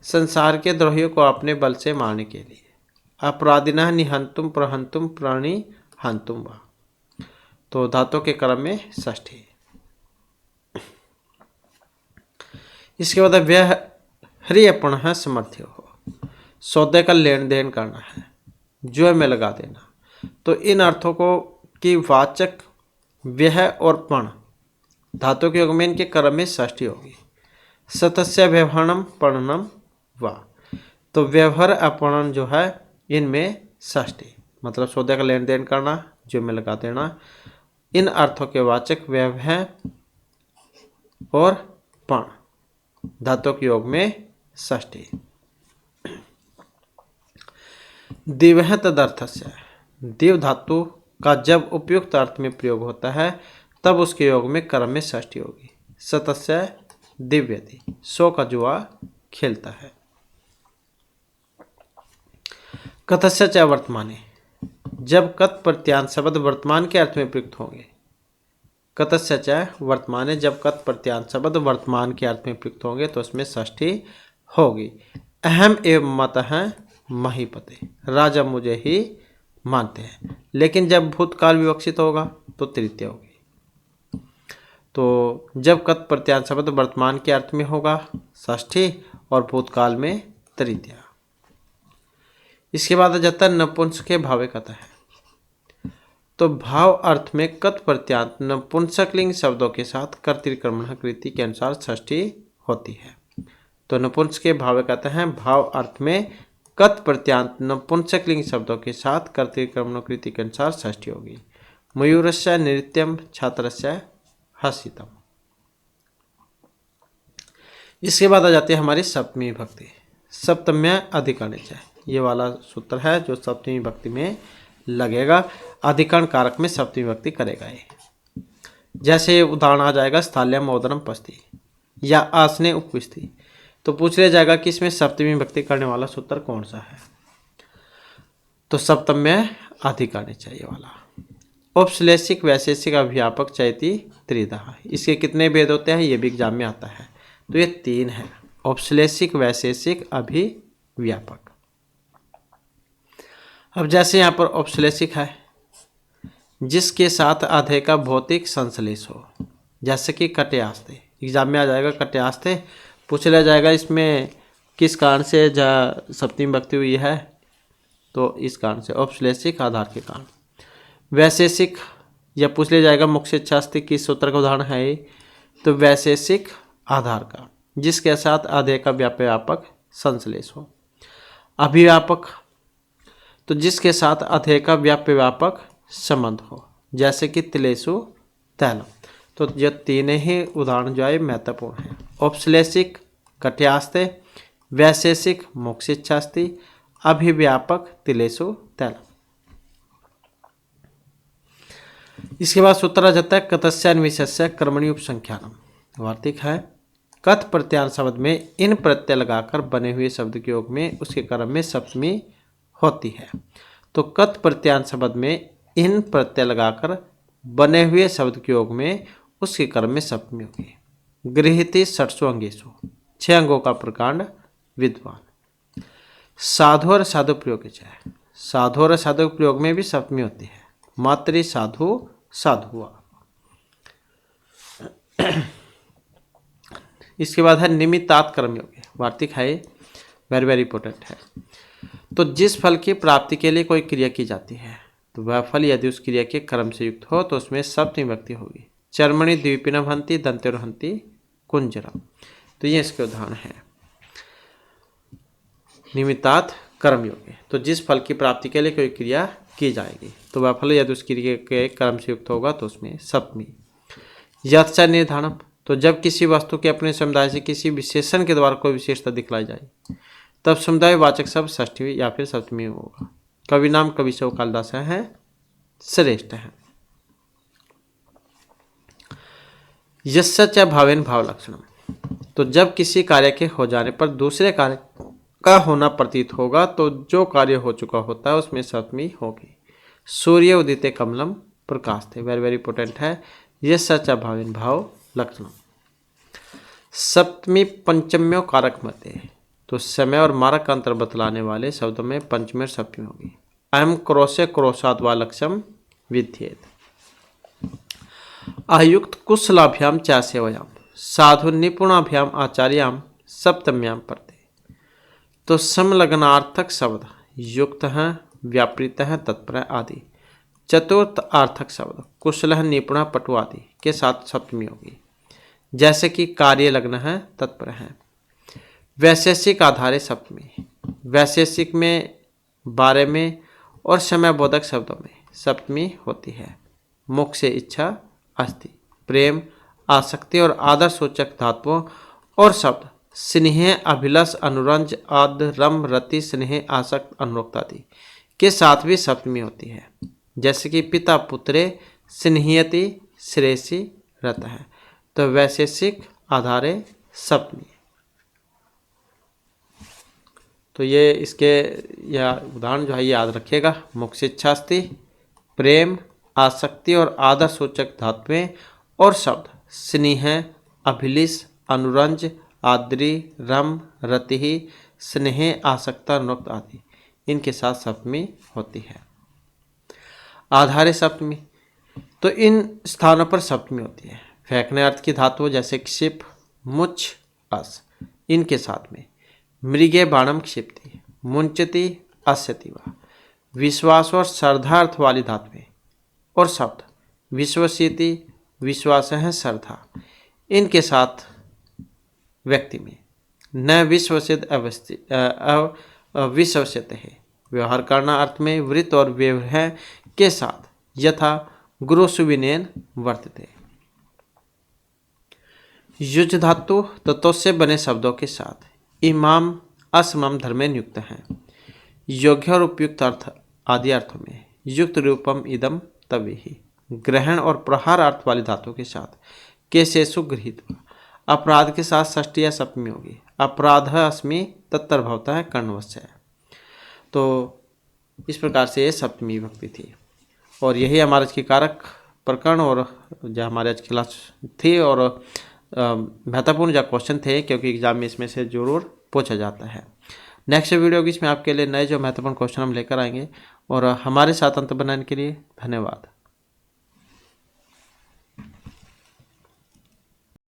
संसार के द्रोहियों को अपने बल से मारने के लिए। अपराधिना निहंतुम प्रहंतुम प्राणी हंतुम वा, तो धातु के क्रम में षष्ठी। इसके बाद व्यहरियपण है समर्थ्य हो, सौदे का लेन देन करना है जो में लगा देना। तो इन अर्थों को की वाचक व्यह और पण धातु के योग में इनके क्रम में षष्ठी होगी। सतस्य व्यवहारम पणनम वा, तो व्यवहार अपणन जो है इनमें षष्ठी, मतलब सौदे का लेन देन करना जो में लगा देना। इन अर्थों के वाचक व्यवहार और पण धातु के योग में षष्ठी। दिवह तदर्थस्य, दिव धातु का जब उपयुक्त अर्थ में प्रयोग होता है तब उसके योग में क्रम में षष्ठी होगी। सतस्य दिव्यति, सो का जुआ खेलता है। कथस्य च वर्तमाने, जब कत प्रत्यांत शब्द वर्तमान के अर्थ में प्रयुक्त होंगे। कतस्य च वर्तमाने, जब कत प्रत्यांत शब्द वर्तमान के अर्थ में प्रयुक्त होंगे तो उसमें षष्ठी होगी। अहम एवं मत है महीपते, राजा मुझे ही मानते हैं, लेकिन जब भूतकाल विवक्षित होगा तो तृतीय होगी। तो जब कत प्रत्यांत शब्द वर्तमान के अर्थ में होगा षष्ठी और भूतकाल में तृतीय। इसके बाद जाता है नपुंसक भावे कथा है, तो भाव अर्थ में कत प्रत्यांत नपुंसकलिंग शब्दों के साथ कर्तृकर्मण कृति के अनुसार षष्ठी होती है। तो नपुंसक के भाव कहते हैं भाव अर्थ में कत प्रत्यांत नपुंसकलिंग शब्दों के साथ कर्तृक्रमणों कृति के अनुसार षष्ठी होगी। मयूरस्य नृत्यम छात्रस्य हसितम। इसके बाद आ जाती है हमारी सप्तमी विभक्ति। सप्तम्य अधिकरण च, ये वाला सूत्र है जो सप्तमी विभक्ति में लगेगा। अधिकरण कारक में सप्तमी विभक्ति करेगा ये। जैसे उदाहरण आ जाएगा स्थाल्यम ओदनम पस्ति या आसने उपविष्टि, तो पूछ लिया जाएगा कि इसमें सप्तमी विभक्ति करने वाला सूत्र कौन सा है। तो सप्तम्य अधिकरण चाहिए वाला। औपश्लेषिक वैशेषिक अभिव्यापक चैती त्रिधा, इसके कितने भेद होते हैं ये भी एग्जाम में आता है। तो ये 3 है, औपश्लेषिक वैशेषिक अभिव्यापक। अब जैसे यहाँ पर औपश्लेषिक है जिसके साथ आधे का भौतिक संश्लेष हो, जैसे कि कट्यास्ते, एग्जाम में आ जाएगा कट्यास्ते, पूछ लिया जाएगा इसमें किस कारण से सप्तमी विभक्ति हुई है, तो इस कारण से औपश्लेषिक आधार के कारण। वैशेषिक या पूछ लिया जाएगा मोक्षेच्छास्ति किस सूत्र का उदाहरण है ये, तो वैशेषिक आधार का जिसके साथ आधे का व्यापक संश्लेष हो। अभिव्यापक तो जिसके साथ आधे का व्यापक संबंध हो, जैसे कि तिलेसु तैलम। तो ये 3 ही उदाहरण जो है महत्वपूर्ण है। औपश्लेषिक कट्यास्ते, वैशेषिक मोक्षेच्छास्ति, अभिव्यापक तिलेसु तैलम। इसके बाद सूत्र आ जाता है कतस्यान्विषस्य कर्मणि उपसंख्यानम। वार्तिक है कथ प्रत्यान शब्द में इन प्रत्यय लगाकर बने हुए शब्द के योग में उसके कर्म में सप्तमी होती है। तो कथ प्रत्यान शब्द में इन प्रत्यय लगाकर बने हुए शब्द के योग में उसके कर्म में सप्तमी होगी। गृहीति षट्सु अंगेषु, 6 अंगों का प्रकांड विद्वान। साधु और साधु प्रयोग है, साधु और साधु प्रयोग में भी सप्तमी होती है। मातृ साधु साधुआ। इसके बाद है निमित्तात कर्मयोग। वार्तिक है, वेरी वेरी इंपॉर्टेंट है। तो जिस फल की प्राप्ति के लिए कोई क्रिया की जाती है तो वह फल यदि उस क्रिया के कर्म से युक्त हो तो उसमें सप्तमी विभक्ति होगी। चर्मणि द्वीपिनम हंति दंत्योर्हंति कुंजरम। तो ये इसके उदाहरण है निमित्तात कर्मयोग। तो जिस फल की प्राप्ति के लिए कोई क्रिया की जाएगी तो वह फल यदि उस क्रिया के कर्म से युक्त होगा तो उसमें सप्तमी। यत्च निर्धारणम, तो जब किसी वस्तु के अपने समुदाय से किसी विशेषण के द्वारा कोई विशेषता दिखलाई जाए तब समुदाय वाचक शब्द षष्ठी या फिर सप्तमी होगा। कवि नाम कवि से कालिदास है श्रेष्ठ है। यस्य च भावेन भाव लक्षणम, तो जब किसी कार्य के हो जाने पर दूसरे कार्य का होना प्रतीत होगा तो जो कार्य हो चुका होता है उसमें सप्तमी होगी। सूर्य उदिते कमलम प्रकाश थे, वेरी वेरी इंपॉर्टेंट है। यस्य च भावेन भाव लक्षणम। सप्तमी पंचम्यो कारक मते, तो समय और मारक का अंतर बतलाने वाले शब्दों में पंचमी और सप्तमी होगी। अयम क्रोशे क्रोशाद वा लक्ष्यम विध्येत। आयुक्त कुशलाभ्याम च सेवयाम साधु निपुणाभ्याम आचार्याम सप्तम्याम पड़ते। तो समलग्नार्थक शब्द युक्त हैं, व्यापृत हैं, तत्पर आदि। चतुर्थ अर्थक शब्द कुशल निपुण पटु आदि के साथ सप्तमी होगी, जैसे कि कार्य लग्न है, तत्पर है। वैशेषिक आधारे सप्तमी, वैशेषिक में, बारे में और समय बोधक शब्दों में सप्तमी होती है। मोक्ष इच्छा अस्ति, प्रेम, आसक्ति और आदर सूचक धातुओं और शब्द स्नेह, अभिलाष, अनुरंज, आद, रम, रति, स्नेह, आसक्त, अनुरक्त आदि के साथ भी सप्तमी होती है, जैसे कि पिता पुत्रे स्नेहयति श्रेयसी रत है। तो वैशेषिक आधारे सप्तमी। तो ये इसके या उदाहरण जो है ये याद रखिएगा। मोक्षिच्छास्ति, प्रेम, आसक्ति और आदर सूचक धातुएं और शब्द स्नेह, अभिलिष, अनुरंज, आद्री, रम, रति, स्नेह, आसक्ता, अनुरक्त आदि इनके साथ सप्तमी होती है। आधारे सप्तमी, तो इन स्थानों पर सप्तमी होती है। फेंकने अर्थ की धातु जैसे क्षिप, मुच, अस इनके साथ में। मृगे बाणम क्षिप्ति, मुंचति, अस्यति वा। विश्वास और श्रद्धार्थ वाली धातुएं और शब्द विश्वसीति, विश्वास है, श्रद्धा इनके साथ व्यक्ति में न विश्वसित विश्वसित है। व्यवहार करना अर्थ में वृत्त और व्यवहार के साथ यथा गुरु सुविनेन वर्तते। युज धातु तत्व से बने शब्दों के साथ इमाम असमम धर्मेन युक्त हैं। योग्य और उपयुक्त अर्थ आदि अर्थों में युक्त रूपम इदम तभी ही। ग्रहण और प्रहार अर्थ वाली धातु के साथ केशेषु गृहीत। अपराध के साथ षष्ठी या सप्तमी होगी। अपराध अस्मि तत्तर भवता है कर्णवश्य। तो इस प्रकार से ये सप्तमी विभक्ति थी और यही हमारे आज की कारक प्रकरण और जो हमारे आज की क्लास थी और महत्वपूर्ण जो क्वेश्चन थे, क्योंकि एग्जाम में इसमें से जरूर पूछा जाता है। नेक्स्ट वीडियो की इसमें आपके लिए नए जो महत्वपूर्ण क्वेश्चन हम लेकर आएंगे और हमारे साथ अंत बनाने के लिए धन्यवाद।